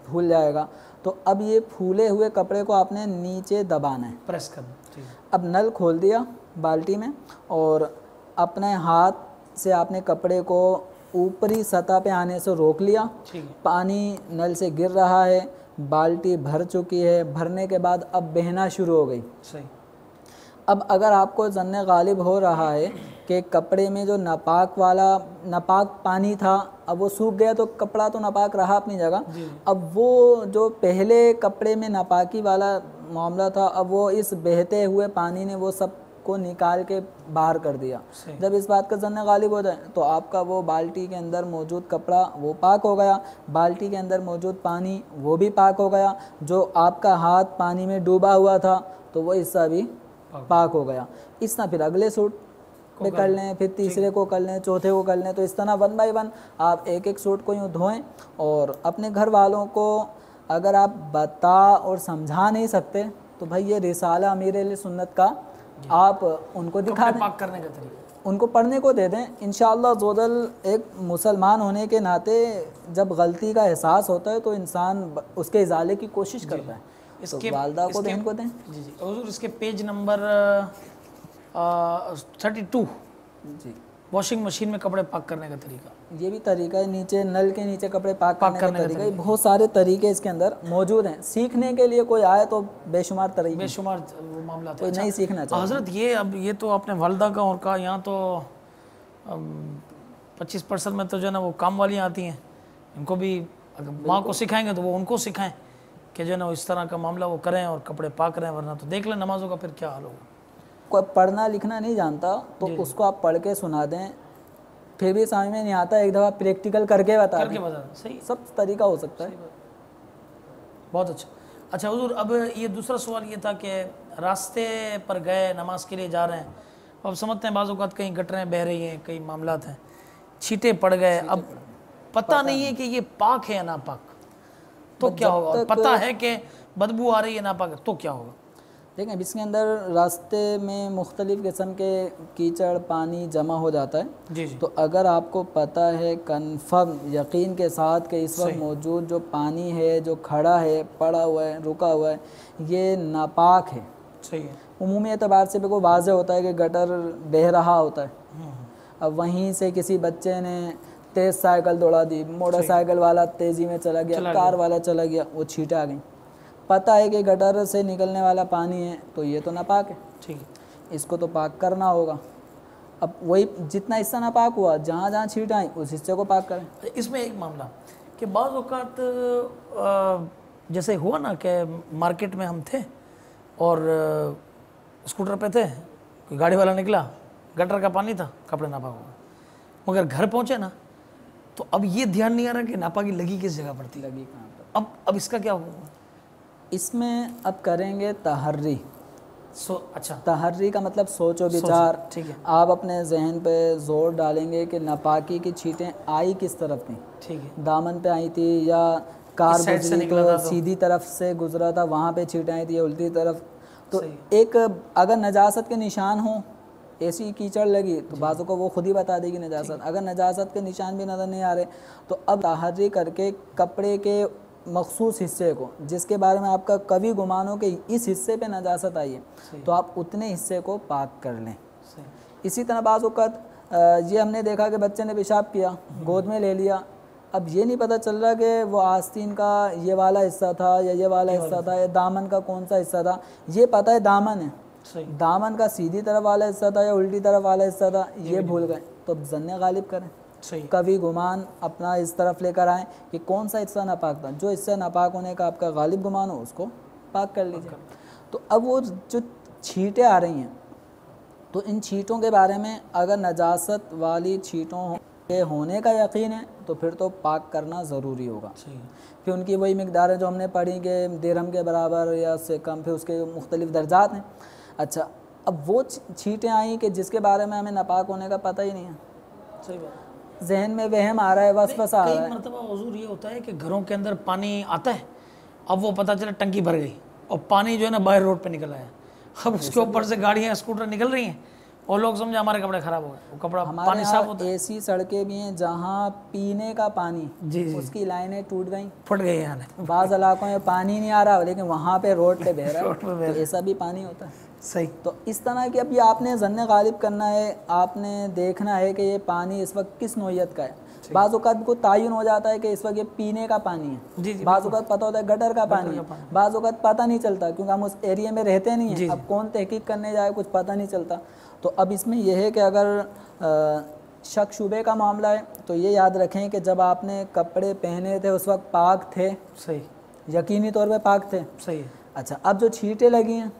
फूल जाएगा, तो अब ये फूले हुए कपड़े को आपने नीचे दबाना है, प्रेस करना। अब नल खोल दिया बाल्टी में और अपने हाथ से आपने कपड़े को ऊपरी सतह पे आने से रोक लिया, पानी नल से गिर रहा है, बाल्टी भर चुकी है, भरने के बाद अब बहना शुरू हो गई। सही। अब अगर आपको ज़न्ने गालिब हो रहा है कि कपड़े में जो नापाक पानी था अब वो सूख गया तो कपड़ा तो नापाक रहा अपनी जगह, अब वो जो पहले कपड़े में नापाकी वाला मामला था अब वो इस बहते हुए पानी ने वो सब को निकाल के बाहर कर दिया। जब इस बात का ज़न्ने गालिब हो जाए तो आपका वो बाल्टी के अंदर मौजूद कपड़ा वो पाक हो गया, बाल्टी के अंदर मौजूद पानी वो भी पाक हो गया, जो आपका हाथ पानी में डूबा हुआ था तो वो हिस्सा भी पाक हो गया। इस तरह फिर अगले सूट पे कर लें, फिर तीसरे को कर लें, चौथे को कर लें, तो इस तरह 1 बाय 1 आप एक एक सूट को यूँ धोएं। और अपने घर वालों को अगर आप बता और समझा नहीं सकते तो भाई ये रिसाला अमीर सुन्नत का आप उनको दिखा दें, पाक करने का तरीका उनको पढ़ने को दे दें। इंशाअल्लाह ज़ोदल एक मुसलमान होने के नाते जब गलती का एहसास होता है तो इंसान उसके इजाले की कोशिश करता है, इसके तो वालदा को बहन को दें। जी जी। हुज़ूर इसके पेज नंबर 32 जी, वॉशिंग मशीन में कपड़े पाक करने का तरीका, ये भी तरीका है, नीचे नल के नीचे कपड़े पाक करने का तरीका, बहुत सारे तरीके इसके अंदर मौजूद हैं। सीखने के लिए कोई आए तो बेशुमार तरीके, बेशुमार वो मामला कोई नहीं सीखना चाहिए। हज़रत ये अब ये तो आपने वालदा का और कहा, यहाँ तो 25% में तो जो है ना वो काम वालियाँ आती हैं, इनको भी अगर माँ को सिखाएंगे तो वो उनको सिखाएं कि जो है ना इस तरह का मामला वो करें और कपड़े पाक रहें, वरना तो देख लें नमाजों का फिर क्या हाल होगा। कोई पढ़ना लिखना नहीं जानता तो उसको आप पढ़ के सुना दें, फिर भी समझ में नहीं आता एक दफ़ा प्रैक्टिकल करके बता दें, सही सब तरीका हो सकता है। बहुत अच्छा। अच्छा हुजूर, अब ये दूसरा सवाल ये था कि रास्ते पर गए, नमाज के लिए जा रहे हैं, अब समझते हैं बाज़ औक़ात कहीं गटरें बह रही हैं, कई मामलात हैं, छींटे पड़ गए, अब पता नहीं है कि ये पाक है या नापाक, तो क्या होगा? और पता है कि बदबू आ रही है नापाक, तो क्या होगा? देखें, इसके अंदर रास्ते में मुख्तलिफ़ किस्म के कीचड़ पानी जमा हो जाता है जी जी। तो अगर आपको पता है कन्फर्म यकीन के साथ कि इस वक्त मौजूद जो पानी है, जो खड़ा है, पड़ा हुआ है, रुका हुआ है, ये नापाक है, सही है, उमूमी एतबार से बिल्कुल वाज़े होता है कि गटर बह रहा होता है, अब वहीं से किसी बच्चे ने तेज़ साइकिल दौड़ा दी, मोटरसाइकिल वाला तेज़ी में चला गया, कार वाला चला गया, वो छींटे आ गई, पता है कि गटर से निकलने वाला पानी है तो ये तो नापाक है, ठीक है, इसको तो पाक करना होगा। अब वही जितना हिस्सा नापाक हुआ, जहाँ जहाँ छींट आई उस हिस्से को पाक करें। इसमें एक मामला कि बाज़ औक़ात जैसे हुआ ना कि मार्केट में हम थे और स्कूटर पे थे, कोई गाड़ी वाला निकला, गटर का पानी था, कपड़े नापाक हो गए, मगर घर पहुँचे ना तो अब ये ध्यान नहीं आ रहा कि नापाकी लगी किस जगह पर थी, लगी कहाँ पर। अब इसका क्या होगा? इसमें अब करेंगे तहर्री। अच्छा, तहर्री का मतलब सोचो विचार। ठीक है, आप अपने जहन पे जोर डालेंगे कि नापाकी की छींटें आई किस तरफ थी। ठीक है, दामन पे आई थी या कार साइड से गुजरी निकला था तो तो? सीधी तरफ से गुजरा था, वहाँ पे छींटें आई थी या उल्टी तरफ। तो सही। एक अगर नजासत के निशान हो, ऐसी कीचड़ लगी तो बाज़ों को वो खुद ही बता देगी नजासत। अगर नजासत के निशान भी नज़र नहीं आ रहे तो अब तहर्री करके कपड़े के मखसूस हिस्से को, जिसके बारे में आपका कभी गुमान हो कि इस हिस्से पे नजासत आई है, तो आप उतने हिस्से को पाक कर लें। इसी तरह बाज़ औक़ात ये हमने देखा कि बच्चे ने पेशाब किया, गोद में ले लिया, अब ये नहीं पता चल रहा कि वो आस्तीन का ये वाला हिस्सा था या ये वाला हिस्सा था या दामन का कौन सा हिस्सा था। ये पता है दामन है, दामन का सीधी तरफ वाला हिस्सा था या उल्टी तरफ वाला हिस्सा था, ये भूल गए, तो अब ज़न्ने गालिब करें। कभी गुमान अपना इस तरफ लेकर आएँ कि कौन सा हिस्सा नापाक था। जो हिस्सा नापाक होने का आपका गालिब गुमान हो उसको पाक कर लीजिए। तो अब वो जो छींटें आ रही हैं, तो इन छींटों के बारे में अगर नजासत वाली छींटों के होने का यकीन है तो फिर तो पाक करना ज़रूरी होगा। फिर उनकी वही मिकदार है जो हमने पढ़ी कि दिरहम के बराबर या उससे कम, फिर उसके मुख्तलिफ दर्जात हैं। अच्छा, अब वो छींटें आई कि जिसके बारे में हमें नापाक होने का पता ही नहीं है। सही बात। जहन में वहम आ रहा है, वसवसा आ रहा है। कई मरतबा हुजूर ये होता है कि घरों के अंदर पानी आता है, अब वो पता चला टंकी भर गई और पानी जो है ना बाहर रोड पे निकल आया, अब उसके ऊपर से गाड़ियाँ स्कूटर निकल रही हैं और लोग समझे हमारे कपड़े खराब हो गए। वो कपड़ा पानी साफ होता है। ऐसी सड़कें भी हैं जहाँ पीने का पानी, जी, उसकी लाइनें टूट गई, फट गई हैं। बाज़ इलाकों में पानी नहीं आ रहा लेकिन वहाँ पे रोड पे बह रहा है, तो ऐसा भी पानी होता है। सही। तो इस तरह की अब ये आपने ज़न्ने गालिब करना है, आपने देखना है कि ये पानी इस वक्त किस नौइयत का है। बाज़ औक़ात को तायुन हो जाता है कि इस वक्त ये पीने का पानी है, बाज़ औक़ात पता होता है गटर का पानी है, बाज़ औक़ात पता नहीं चलता क्योंकि हम उस एरिया में रहते नहीं हैं। अब कौन तहकीक करने जाए, कुछ पता नहीं चलता। तो अब इसमें यह है कि अगर शक शुबे का मामला है तो ये याद रखें कि जब आपने कपड़े पहने थे उस वक्त पाक थे। सही, यकीनी तौर पे पाक थे। सही। अच्छा, अब जो छींटें लगी हैं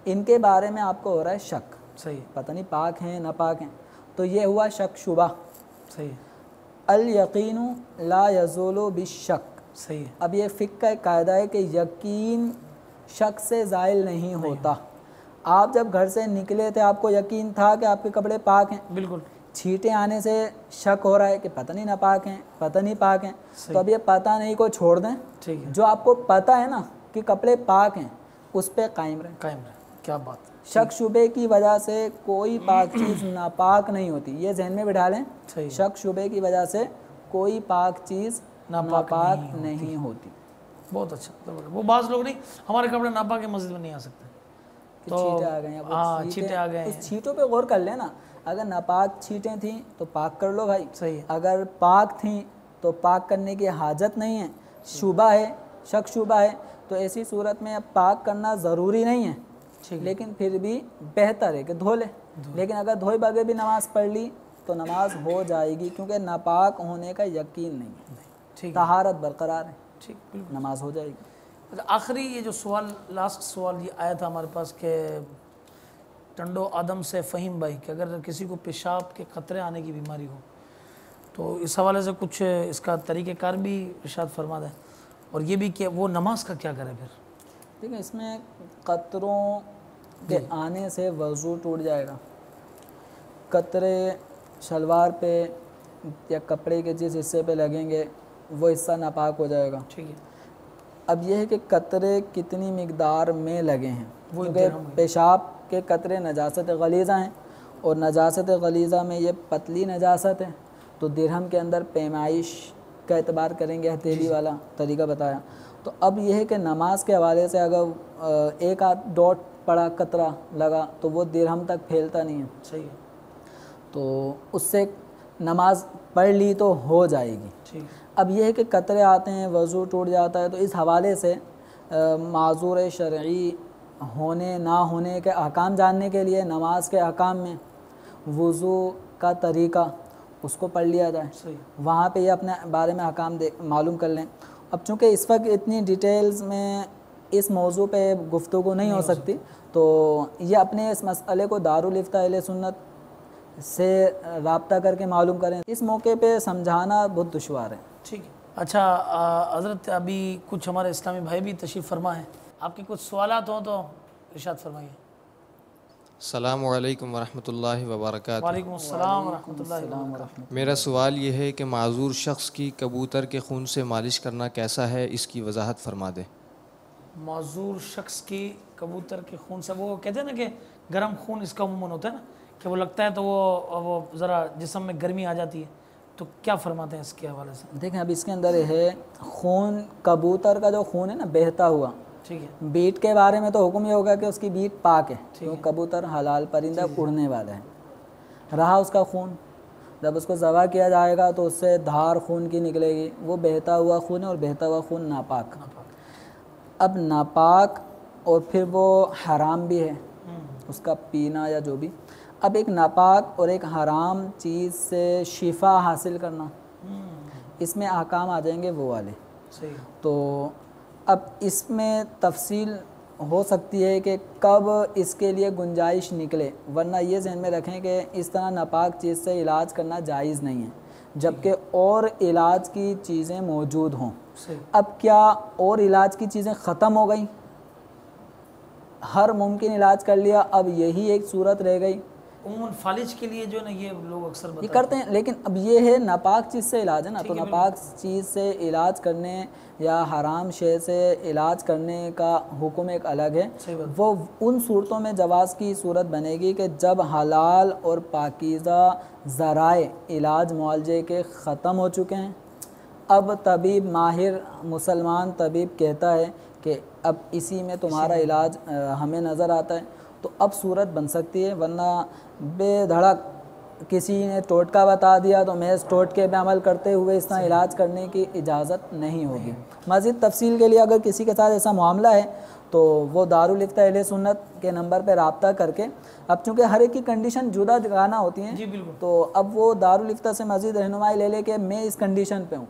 इनके बारे में आपको हो रहा है शक। सही, पता नहीं पाक हैं ना पाक हैं, तो ये हुआ शक शुबा। सही। अल यकीनु ला यज़ूलु बिशक। सही। अब ये फ़िक़्ह का एक कायदा है कि यकीन शक से ज़ाइल नहीं होता। आप जब घर से निकले थे आपको यकीन था कि आपके कपड़े पाक हैं, बिल्कुल। छींटें आने से शक हो रहा है कि पता नहीं ना पाक हैं, पता नहीं पाक हैं, तो अब ये पता नहीं को छोड़ दें। ठीक है। जो आपको पता है ना कि कपड़े पाक हैं उस पे कायम रहें। क्या बात। शक शुबे की वजह से कोई पाक चीज़ नापाक नहीं होती, ये जहन में बिठा लें। शक शुबे की वजह से कोई पाक चीज़ नापाक नहीं होती। बहुत अच्छा। वो बाज़ लोग नहीं, हमारे कपड़े नापाक है, मस्जिद में नहीं आ सकते, तो छींटें आ गए। हाँ, छींटें आ गए। उस छींटों पे गौर कर लेना। अगर नापाक छींटें थी तो पाक कर लो भाई। सही। अगर पाक थी तो पाक करने की हाजत नहीं है। शुबा है, शक शुबा है, तो ऐसी सूरत में अब पाक करना ज़रूरी नहीं है, लेकिन फिर भी बेहतर है कि धो ले। लेकिन अगर धोए बगैर भी नमाज़ पढ़ ली तो नमाज हो जाएगी, क्योंकि नापाक होने का यकीन नहीं है। ठीक, तहारत बरकरार है। ठीक, बिल्कुल, नमाज हो जाएगी। अच्छा, आखिरी ये जो सवाल, लास्ट सवाल ये आया था हमारे पास कि टंडो आदम से फ़हीम भाई कि अगर किसी को पेशाब के क़तरे आने की बीमारी हो तो इस हवाले से कुछ इसका तरीक़ेकार भी इरशाद फरमा दें, और ये भी कि वो नमाज का क्या करे फिर। ठीक है, इसमें क़तरों के आने से वज़ू टूट जाएगा। क़तरे शलवार पे या कपड़े के जिस हिस्से पे लगेंगे वो हिस्सा नापाक हो जाएगा। ठीक है। अब यह है कि क़तरे कितनी मिक़दार में लगे हैं, क्योंकि पेशाब के क़तरे नजासत गलीज़ा हैं और नजासत गलीज़ा में ये पतली नजासत है, तो दिरहम के अंदर पैमाइश का एतबार करेंगे, हथेली वाला तरीका बताया। तो अब यह है कि नमाज के हवाले से अगर एक आध डॉट पड़ा कतरा लगा तो वो दिरहम तक फैलता नहीं है। सही है। तो उससे नमाज पढ़ ली तो हो जाएगी। ठीक। अब यह है कि कतरे आते हैं, वज़ू टूट जाता है, तो इस हवाले से माज़ूर शरई होने ना होने के अहकाम जानने के लिए नमाज के अहकाम में वज़ू का तरीका उसको पढ़ लिया जाए। वहाँ पे ये अपने बारे में अहकाम मालूम कर लें। अब चूँकि इस वक्त इतनी डिटेल्स में इस मौजू पे गुफ्तगू नहीं हो सकती, तो ये अपने इस मसले को दारुल इफ्ता अहले सुन्नत से राब्ता करके मालूम करें। इस मौके पे समझाना बहुत दुश्वार है। ठीक है। अच्छा हज़रत, अभी कुछ हमारे इस्लामी भाई भी तशरीफ़ फरमा है, आपके कुछ सवालात हों तो इरशाद फरमाइए। अस्सलामु अलैकुम वरहमतुल्लाहि वबरकातुहू। वालेकुम अस्सलाम वरहमतुल्लाहि वबरकातुहू। मेरा सवाल ये है कि माजूर शख्स की कबूतर के खून से मालिश करना कैसा है, इसकी वजाहत फरमा दें। माजूर शख्स की कबूतर के खून से, वो कहते हैं ना कि गर्म खून इसका उमूमन होता है ना, कि वो लगता है तो वो ज़रा जिस्म में गर्मी आ जाती है, तो क्या फरमाते हैं इसके हवाले से? देखें, अब इसके अंदर है खून, कबूतर का जो खून है ना बहता हुआ, ठीक है। बीट के बारे में तो हुक्म ये होगा कि उसकी बीट पाक है, तो कबूतर हलाल परिंदा उड़ने वाला है। रहा उसका खून, जब उसको ज़बह किया जाएगा तो उससे धार खून की निकलेगी, वो बहता हुआ खून है और बहता हुआ खून नापाक। अब नापाक और फिर वो हराम भी है उसका पीना या जो भी। अब एक नापाक और एक हराम चीज़ से शिफा हासिल करना, इसमें अहकाम आ जाएंगे वो वाले। सही। तो अब इसमें तफसील हो सकती है कि कब इसके लिए गुंजाइश निकले, वरना ये ज़हन में रखें कि इस तरह नापाक चीज़ से इलाज करना जायज़ नहीं है, जबकि और इलाज की चीज़ें मौजूद हों। अब क्या और इलाज की चीज़ें ख़त्म हो गई, हर मुमकिन इलाज कर लिया, अब यही एक सूरत रह गई। उमूमन फालिज के लिए जो ना ये लोग अक्सर ये बताते करते हैं, लेकिन अब ये है नापाक चीज़ से इलाज है ना, तो नापाक चीज़ से इलाज करने या हराम शे से इलाज करने का हुक्म एक अलग है। वो उन सूरतों में जवाज़ की सूरत बनेगी कि जब हलाल और पाकीज़ा ज़राए इलाज मुआलजे के ख़त्म हो चुके हैं। अब तबीब माहिर मुसलमान तबीब कहता है कि अब इसी में तुम्हारा इलाज हमें नज़र आता है, तो अब सूरत बन सकती है, वरना बेधड़क किसी ने टोटका बता दिया तो महज टोटके पे अमल करते हुए इस तरह इलाज करने की इजाज़त नहीं होगी। मज़ीद तफसील के लिए अगर किसी के साथ ऐसा मामला है तो वो दारुल इफ्ता अहले सुन्नत के नंबर पर रब्ता करके, अब चूँकि हर एक की कंडीशन जुदा गाना होती है, तो अब वो दारुल इफ्ता से मज़ीद रहनुमाई ले ले कि मैं इस कंडीशन पे हूँ,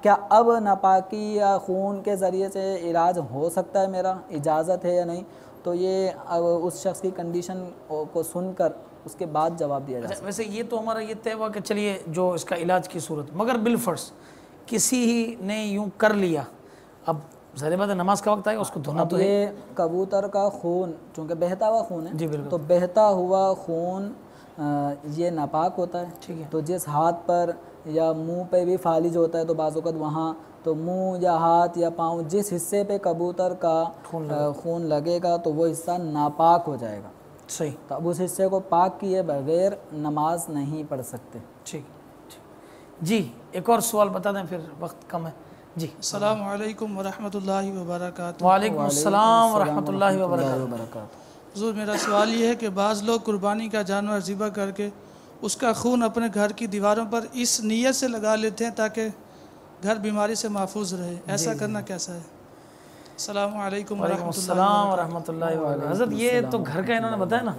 क्या अब नापाकी या खून के ज़रिए से इलाज हो सकता है, मेरा इजाज़त है या नहीं। तो ये अब उस शख्स की कंडीशन को सुनकर उसके बाद जवाब दिया जाए। वैसे ये तो हमारा ये तय हुआ कि चलिए जो इसका इलाज की सूरत, मगर बिलफर्ज किसी ही ने यूँ कर लिया, अब ज़ाहिर बात है नमाज का वक्त आएगा, उसको धोना तो है। ये कबूतर का खून चूँकि बहता हुआ खून है जी बिल्कुल, तो बहता हुआ खून ये नापाक होता है। ठीक है। तो जिस हाथ पर या मुंह पे भी फालिज होता है तो बाज़-औक़ात वहाँ, तो मुंह या हाथ या पाँव जिस हिस्से पे कबूतर का खून लगेगा तो वो हिस्सा नापाक हो जाएगा। सही। तो अब उस हिस्से को पाक किए बगैर नमाज नहीं पढ़ सकते। ठीक जी। एक और सवाल बता दें, फिर वक्त कम है जी। अस्सलामु अलैकुम वरहमतुल्लाहि वबरकातुहू। वालेकुम अस्सलाम वरहमतुल्लाहि वबरकातुहू। हुज़ूर, मेरा सवाल ये है कि बाज़ लोग कुर्बानी का जानवर ज़िबा करके उसका खून अपने घर की दीवारों पर इस नीयत से लगा लेते हैं ताकि घर बीमारी से महफूज रहे, ऐसा करना कैसा है? अस्सलामु अलैकुम वरहमतुल्लाहि वबरकातुहू। हज़रत ये तो घर का इन्होंने बताया ना,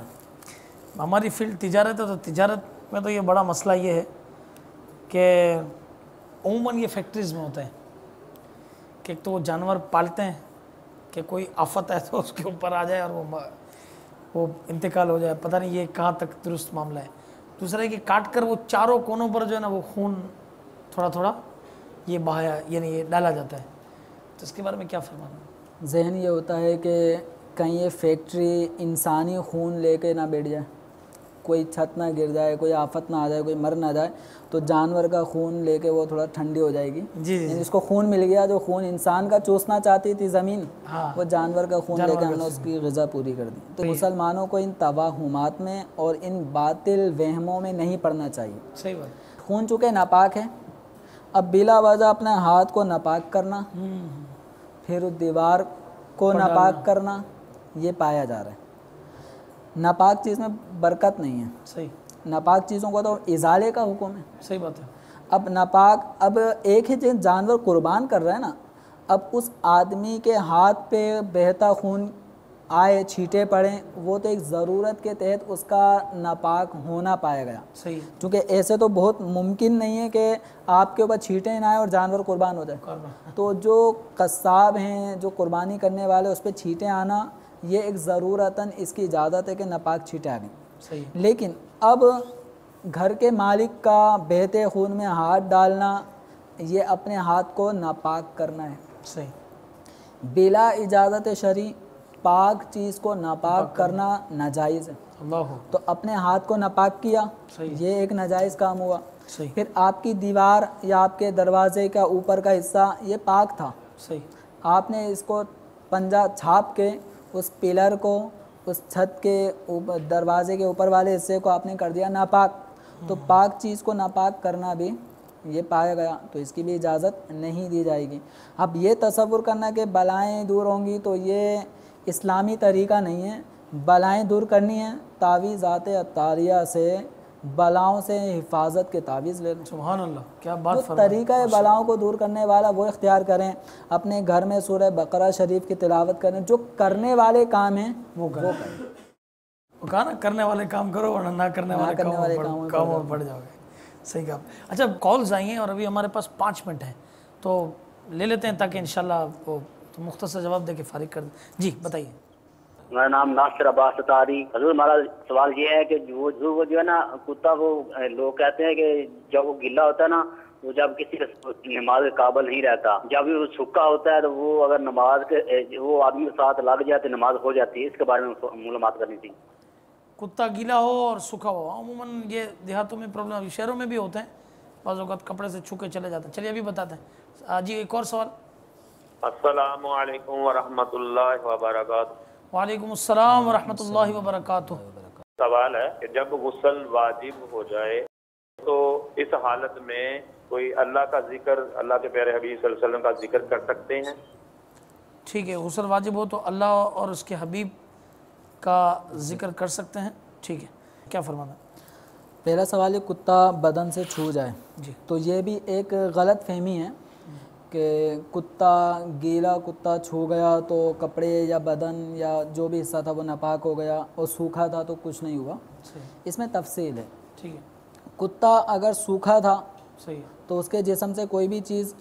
हमारी फील्ड तिजारत है, तो तिजारत में तो ये बड़ा मसला ये है कि उमूमन ये फैक्ट्रीज़ में होता है कि एक तो वो जानवर पालते हैं कि कोई आफत है तो उसके ऊपर आ जाए और वो इंतकाल हो जाए, पता नहीं ये कहाँ तक दुरुस्त मामला है। दूसरा है कि काट कर वो चारों कोनों पर जो है ना वो खून थोड़ा थोड़ा ये बहाया, यानी ये डाला जाता है, तो इसके बारे में क्या फरमाना? जहन ये होता है कि कहीं ये फैक्ट्री इंसानी खून लेके ना बैठ जाए, कोई छत ना गिर जाए, कोई आफत ना आ जाए, कोई मर ना जाए, तो जानवर का खून लेके वो थोड़ा ठंडी हो जाएगी। जी। इसको खून मिल गया, जो खून इंसान का चूसना चाहती थी ज़मीन, हाँ। वो जानवर का खून लेके हमने उसकी ग़िज़ा पूरी कर दी। तो मुसलमानों को इन तवाहुमात में और इन बातिल वहमों में नहीं पड़ना चाहिए। सही बात। खून चूँकि नापाक है, अब बिला वजह अपने हाथ को नापाक करना, फिर दीवार को नापाक करना, ये पाया जा रहा है। नापाक चीज़ में बरकत नहीं है। सही। नापाक चीज़ों को तो इजाले का हुक्म है। सही बात है। अब नापाक, अब एक ही जिस जानवर कुर्बान कर रहा है ना, अब उस आदमी के हाथ पे बहता खून आए, छींटे पड़ें, वो तो एक ज़रूरत के तहत उसका नापाक होना पाया गया। सही। क्योंकि ऐसे तो बहुत मुमकिन नहीं है कि आपके ऊपर छींटे ना आए और जानवर कुर्बान हो जाए। तो जो कस्साब हैं, जो कुर्बानी करने वाले, उस पर छींटे आना, ये एक ज़रूरतन इसकी इजाज़त है कि नापाक छींटे आ गई। सही। लेकिन अब घर के मालिक का बहते खून में हाथ डालना, ये अपने हाथ को नापाक करना है। सही। बिला इजाज़त शरी पाक चीज़ को नापाक करना नाजायज़ है। अल्लाह। तो अपने हाथ को नापाक किया, ये एक नाजायज़ काम हुआ। सही। फिर आपकी दीवार या आपके दरवाजे का ऊपर का हिस्सा ये पाक था, सही। आपने इसको पंजा छाप के उस पिलर को, उस छत के ऊपर, दरवाजे के ऊपर वाले हिस्से को आपने कर दिया नापाक। तो पाक चीज़ को नापाक करना भी ये पाया गया, तो इसकी भी इजाज़त नहीं दी जाएगी। अब ये तसव्वुर करना कि बलाएं दूर होंगी, तो ये इस्लामी तरीक़ा नहीं है। बलाएं दूर करनी है, तावीज़ात अत्तारिया से बलाओं से हिफाजत के तावीज़ ले लें। सुभान अल्लाह, क्या बात जो फरमाई। तरीक़ा है बलाओं को दूर करने वाला वो इख्तियार करें। अपने घर में सूरह बकरा शरीफ की तिलावत करें। जो करने वाले काम हैं वो करें। वो कहा ना, करने वाले काम करो वरना ना करने वाले काम और बढ़ जाओगे। सही कहा। अच्छा, कॉल्स आई हैं और अभी हमारे पास 5 मिनट हैं, तो ले लेते हैं ताकि इंशाल्लाह वो तो मुख्तसर जवाब दे के फारिग कर दें। जी बताइए। मेरा नाम नासिर अब्बास तारी। हजूर, हमारा सवाल ये है कि वो जो है ना कुत्ता, वो लोग कहते हैं कि जब वो गिल्ला होता है ना, वो जब किसी नमाज के काबिल नहीं रहता, जब वो सूखा होता है तो वो अगर नमाज के वो आदमी के साथ लग जाए तो नमाज हो जाती है। इसके बारे में मालूमात करनी थी। कुत्ता गीला हो और सूखा हो, अमूमन ये देहातों में प्रॉब्लम, शहरों में भी होते हैं, बाज़ औक़ात कपड़े से छू के चले जाते हैं। चलिए अभी बताते हैं। जी एक और सवाल। अस्सलामु अलैकुम व रहमतुल्लाहि व बरकातुहू। वालेकुम अस्सलाम व रहमतुल्लाहि व बरकातुहू। सवाल है कि जब गुस्ल वाजिब हो जाए तो इस हालत में कोई अल्लाह का जिक्र, अल्लाह के प्यारे हबीब सल्लल्लाहु अलैहि वसल्लम का जिक्र कर सकते हैं? ठीक है, गुस्ल वाजिब हो तो अल्लाह और उसके हबीब का जिक्र कर सकते हैं। ठीक है, क्या फरमाना? पहला सवाल है कुत्ता बदन से छू जाए जी, तो ये भी एक गलत फहमी है कि कुत्ता गीला कुत्ता छू गया तो कपड़े या बदन या जो भी हिस्सा था वो नापाक हो गया, और सूखा था तो कुछ नहीं हुआ। इसमें तफसील है। ठीक है, कुत्ता अगर सूखा था सही है, तो उसके जिस्म से कोई भी चीज़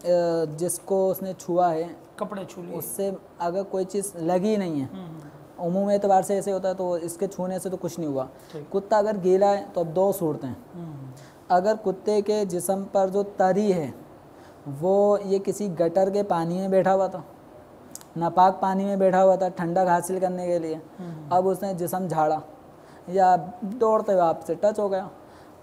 जिसको उसने छुआ है, कपड़े छू लिए, उससे अगर कोई चीज़ लगी नहीं है, उमूम एतबार से ऐसे होता है, तो इसके छूने से तो कुछ नहीं हुआ। कुत्ता अगर गीला है तो अब 2 सूरतें हैं। अगर कुत्ते के जिस्म पर जो तरी है वो ये किसी गटर के पानी में बैठा हुआ था, नापाक पानी में बैठा हुआ था ठंडक हासिल करने के लिए, अब उसने जिस्म झाड़ा या दौड़ते हुए आपसे टच हो गया,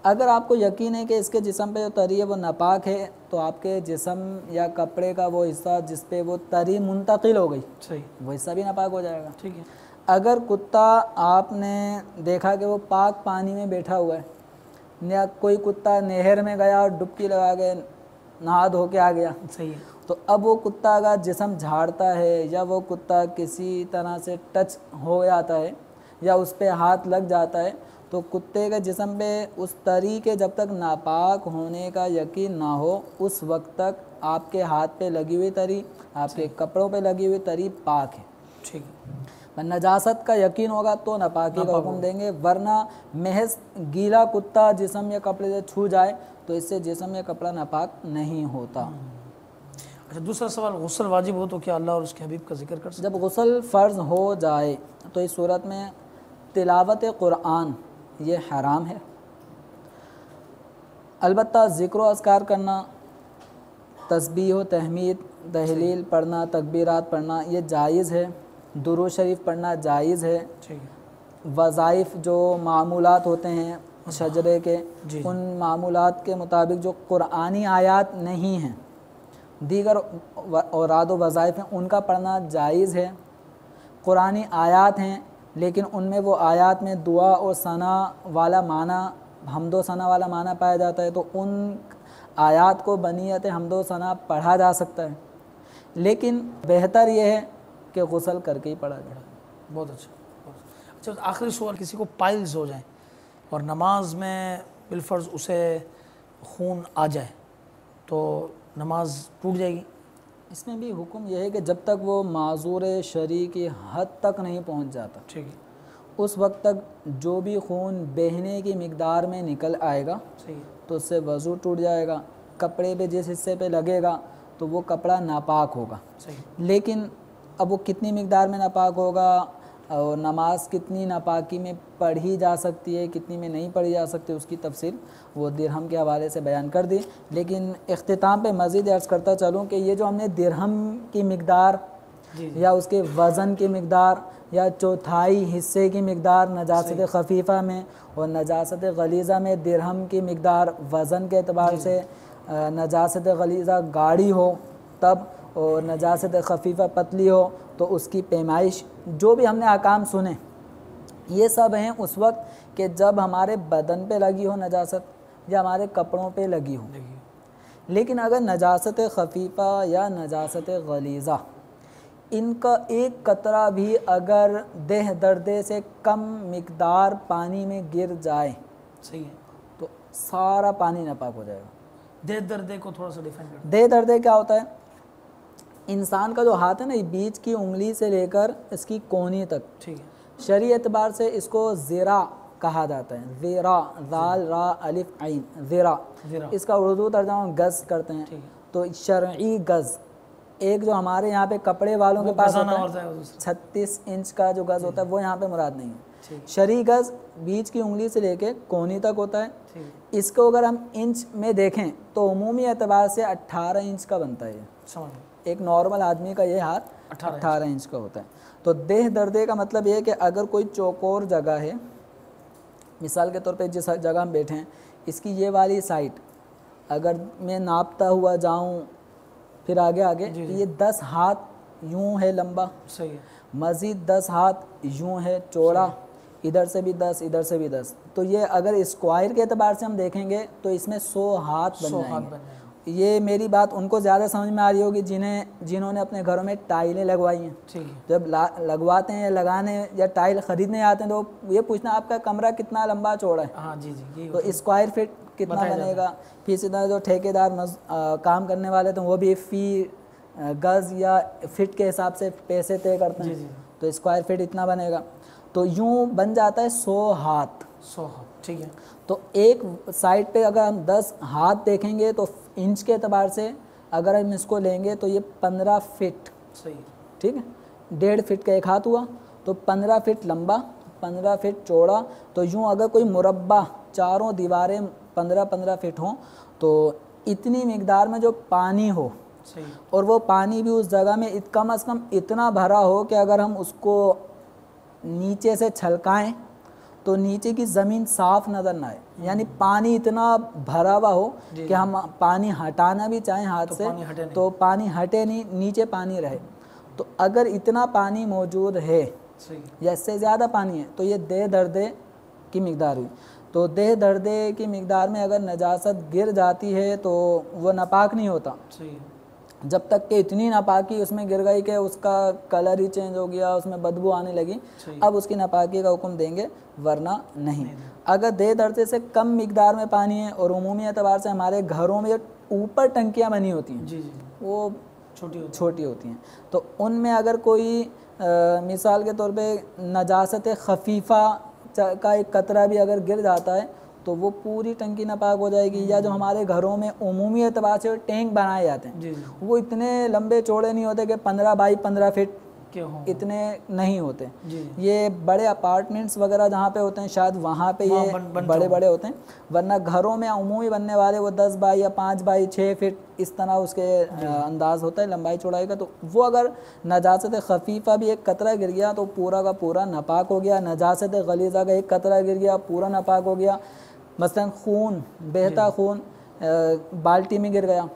अगर आपको यकीन है कि इसके जिस्म पे जो तरी है वो नापाक है, तो आपके जिस्म या कपड़े का वो हिस्सा जिस पे वो तरी मुंतकिल हो गई, सही, वो हिस्सा भी नापाक हो जाएगा। ठीक है। अगर कुत्ता आपने देखा कि वो पाक पानी में बैठा हुआ है, या कोई कुत्ता नहर में गया और डुबकी लगा के नहा धो के आ गया, सही है, तो अब वो कुत्ता अगर जिस्म झाड़ता है या वो कुत्ता किसी तरह से टच हो जाता है या उस पर हाथ लग जाता है, तो कुत्ते के जिस्म पे उस तरी के जब तक नापाक होने का यकीन ना हो, उस वक्त तक आपके हाथ पे लगी हुई तरी, आपके कपड़ों पे लगी हुई तरी पाक है। ठीक है। नजासत का यकीन होगा तो नापाकी का हुक्म देंगे, वरना महज गीला कुत्ता जिस्म या कपड़े से छू जाए तो इससे जिस्म या कपड़ा नापाक नहीं होता। अच्छा, दूसरा सवाल, गुस्ल वाजिब हो तो क्या अल्लाह और उसके हबीब का जिक्र कर सकते? जब गुस्ल फ़र्ज़ हो जाए तो इस सूरत में तिलावत कुरान ये हराम है। अलबत्ता ज़िक्र अस्कार करना, तस्बीह व तहमीद, तहलील पढ़ना, तकबीरात पढ़ना ये जायज़ है, दुरूद शरीफ पढ़ना जायज़ है। ठीक है। वज़ाइफ जो मामूलात होते हैं शजरे के, उन मामूलात के मुताबिक जो कुरानी आयात नहीं हैं, दीगर औराद व वज़ाइफ हैं, उनका पढ़ना जायज़ है। कुरानी आयात हैं लेकिन उनमें वो आयात में दुआ और सना वाला माना, हमदो सना वाला माना पाया जाता है, तो उन आयात को बनियत हमदो सना पढ़ा जा सकता है, लेकिन बेहतर ये है कि गुस्ल करके ही पढ़ा जाए। बहुत अच्छा, बहुत अच्छा। आखिरी सवाल, किसी को पाइल्स हो जाए और नमाज में बिलफर्ज उसे खून आ जाए तो नमाज टूट जाएगी? इसमें भी हुक्म यह है कि जब तक वो माजूर शरी की हद तक नहीं पहुंच जाता, ठीक है, उस वक्त तक जो भी खून बहने की मिकदार में निकल आएगा, सही है, तो उससे वज़ू टूट जाएगा। कपड़े पे जिस हिस्से पे लगेगा तो वो कपड़ा नापाक होगा, सही, लेकिन अब वो कितनी मिकदार में नापाक होगा, और नमाज कितनी नापाकी में पढ़ी जा सकती है, कितनी में नहीं पढ़ी जा सकती, उसकी तफसील वो दिरहम के हवाले से बयान कर दी। लेकिन इख्तिताम पे मज़ीद अर्ज़ करता चलूँ कि ये जो हमने दिरहम की मिक़दार या उसके वज़न की मिक़दार या चौथाई हिस्से की मिक़दार नजासत ख़फ़ीफ़ा में और नजासत गलीज़ा में दिरहम की मिक़दार वज़न के अतबार से नजासत गलीज़ा गाढ़ी हो तब और नजासत ख़फ़ीफ़ा पतली हो तो उसकी पैमाइश, जो भी हमने अहकाम सुने ये सब हैं उस वक्त कि जब हमारे बदन पे लगी हो नजासत या हमारे कपड़ों पे लगी हो। लेकिन अगर नजासत ख़फ़ीफ़ा या नजासत गलीज़ा इनका एक कतरा भी अगर देह दर्दे से कम मिक़दार पानी में गिर जाए, सही है, तो सारा पानी नापाक हो जाएगा। देह दर्दे को थोड़ा सा डिफाइन कर। देह दर्दे क्या होता है? इंसान का जो हाथ है ना, ये बीच की उंगली से लेकर इसकी कोहनी तक, ठीक है, शरई एतबार से इसको ज़िरा कहा जाता है। ज़िरा, ज़ाल रा अलिफ आइन, ज़िरा। इसका उर्दू तर्जुमा गज़ करते हैं। तो शरई गज़, एक जो हमारे यहाँ पे कपड़े वालों के पास होता है 36 इंच का जो गज़ होता है, वो यहाँ पे मुराद नहीं है। शरई गज़ बीच की उंगली से लेके कोहनी तक होता है। इसको अगर हम इंच में देखें तो उमूमी एतबार से 18 इंच का बनता है। एक नॉर्मल आदमी का ये हाथ 18 इंच का होता है। तो देह दर्दे का मतलब ये है कि अगर कोई चौकोर जगह है, मिसाल के तौर पे जिस जगह हम बैठे हैं इसकी ये वाली साइड अगर मैं नापता हुआ जाऊं फिर आगे आगे तो ये 10 हाथ यूं है लंबा, सही है, मज़ीद 10 हाथ यूं है चौड़ा, इधर से भी 10 इधर से भी 10। तो ये अगर स्क्वायर के एतबार से हम देखेंगे तो इसमें 100 हाथ बन जाएंगे। ये मेरी बात उनको ज़्यादा समझ में आ रही होगी जिन्होंने अपने घरों में टाइलें लगवाई हैं। जब लगवाते हैं या लगाने या टाइल ख़रीदने आते हैं तो ये पूछना आपका कमरा कितना लंबा चौड़ा है। हाँ जी जी, तो स्क्वायर फिट कितना बनेगा। फिर इसी तरह जो ठेकेदार काम करने वाले तो वो भी फ़ी गज़ या फिट के हिसाब से पैसे तय करते हैं। तो स्क्वायर फिट इतना बनेगा, तो यूँ बन जाता है 100 हाथ। 100 हाथ, ठीक है। तो एक साइड पे अगर हम 10 हाथ देखेंगे तो इंच के एतबार से अगर हम इसको लेंगे तो ये 15 फिट, सही, ठीक है। 1.5 फिट का एक हाथ हुआ तो 15 फिट लंबा, 15 फिट चौड़ा। तो यूँ अगर कोई मुरब्बा चारों दीवारें 15-15 फिट हों तो इतनी मिकदार में जो पानी हो, सही, और वो पानी भी उस जगह में कम अज़ कम इतना भरा हो कि अगर हम उसको नीचे से छलकाएं तो नीचे की ज़मीन साफ़ नज़र ना आए। यानी पानी इतना भरा हुआ हो कि हम पानी हटाना भी चाहें हाथ से तो पानी हटे नहीं, नीचे पानी रहे। तो अगर इतना पानी मौजूद है या इससे ज़्यादा पानी है तो ये देह दर्दे की मिकदार हुई। तो देह दर्दे की मिकदार में अगर नजासत गिर जाती है तो वो नापाक नहीं होता जब तक कि इतनी नापाकी उसमें गिर गई कि उसका कलर ही चेंज हो गया, उसमें बदबू आने लगी, अब उसकी नापाकी का हुक्म देंगे, वरना नहीं। अगर देह दर्दे से कम मिकदार में पानी है और उमूमी एतबार से हमारे घरों में ऊपर टंकियाँ बनी होती हैं, वो छोटी होती हैं, तो उनमें अगर कोई मिसाल के तौर पे नजासत ख़फ़ीफ़ा का एक कतरा भी अगर गिर जाता है तो वो पूरी टंकी नापाक हो जाएगी। या जो हमारे घरों में उमूमी एतबार से टैंक बनाए जाते हैं वो इतने लंबे चौड़े नहीं होते कि 15 बाई 15 फिट इतने नहीं होते। ये बड़े अपार्टमेंट्स वगैरह जहाँ पे होते हैं शायद वहाँ पे ये बड़े बड़े होते हैं, वरना घरों में उमूमी बनने वाले वो 10 बाई या 5 बाई 6 फिट इस तरह उसके अंदाज़ होता है लंबाई चौड़ाई का। तो वो अगर नजासत ख़फ़ीफ़ा भी एक कतरा गिर गया तो पूरा का पूरा नापाक हो गया। नजासत गलीज़ा का एक कतरा गिर गया पूरा नापाक हो गया। मसलन खून, बहता खून बाल्टी में गिर गया,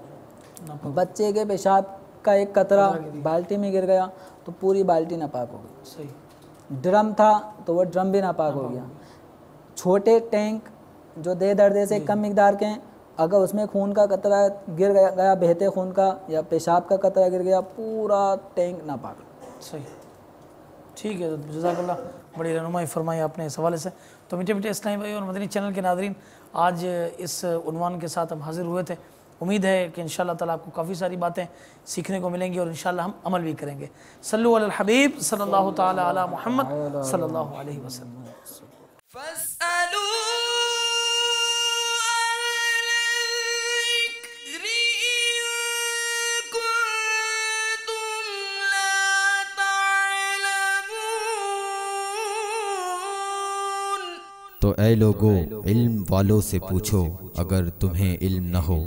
बच्चे के पेशाब का एक कतरा बाल्टी में गिर गया तो पूरी बाल्टी नापाक हो गई। सही। ड्रम था तो वो ड्रम भी नापाक हो गया। छोटे टैंक जो देह दर्दे से कम मिकदार के हैं, अगर उसमें खून का कतरा गिर गया बहते खून का या पेशाब का कतरा गिर गया, पूरा टैंक नापाक। सही, ठीक है। तो जज़ाकल्लाह, बड़ी रहनुमाई फरमाई आपने इस हवाले से। तो मीठे मीठे इस्लामी भाई और मदनी चैनल के नादरीन, आज इस उन्वान के साथ हम हाजिर हुए थे। उम्मीद है कि इंशाअल्लाह ताला आपको काफ़ी सारी बातें सीखने को मिलेंगी और इंशाअल्लाह हम अमल भी करेंगे। सल्लु अलल हबीब सल्लल्लाहु ताला अला मुहम्मद सल्लल्लाहु अलैहि वसल्लम। तो ऐ लोगो, इल्म वालों से पूछो अगर तुम्हें इल्म न हो।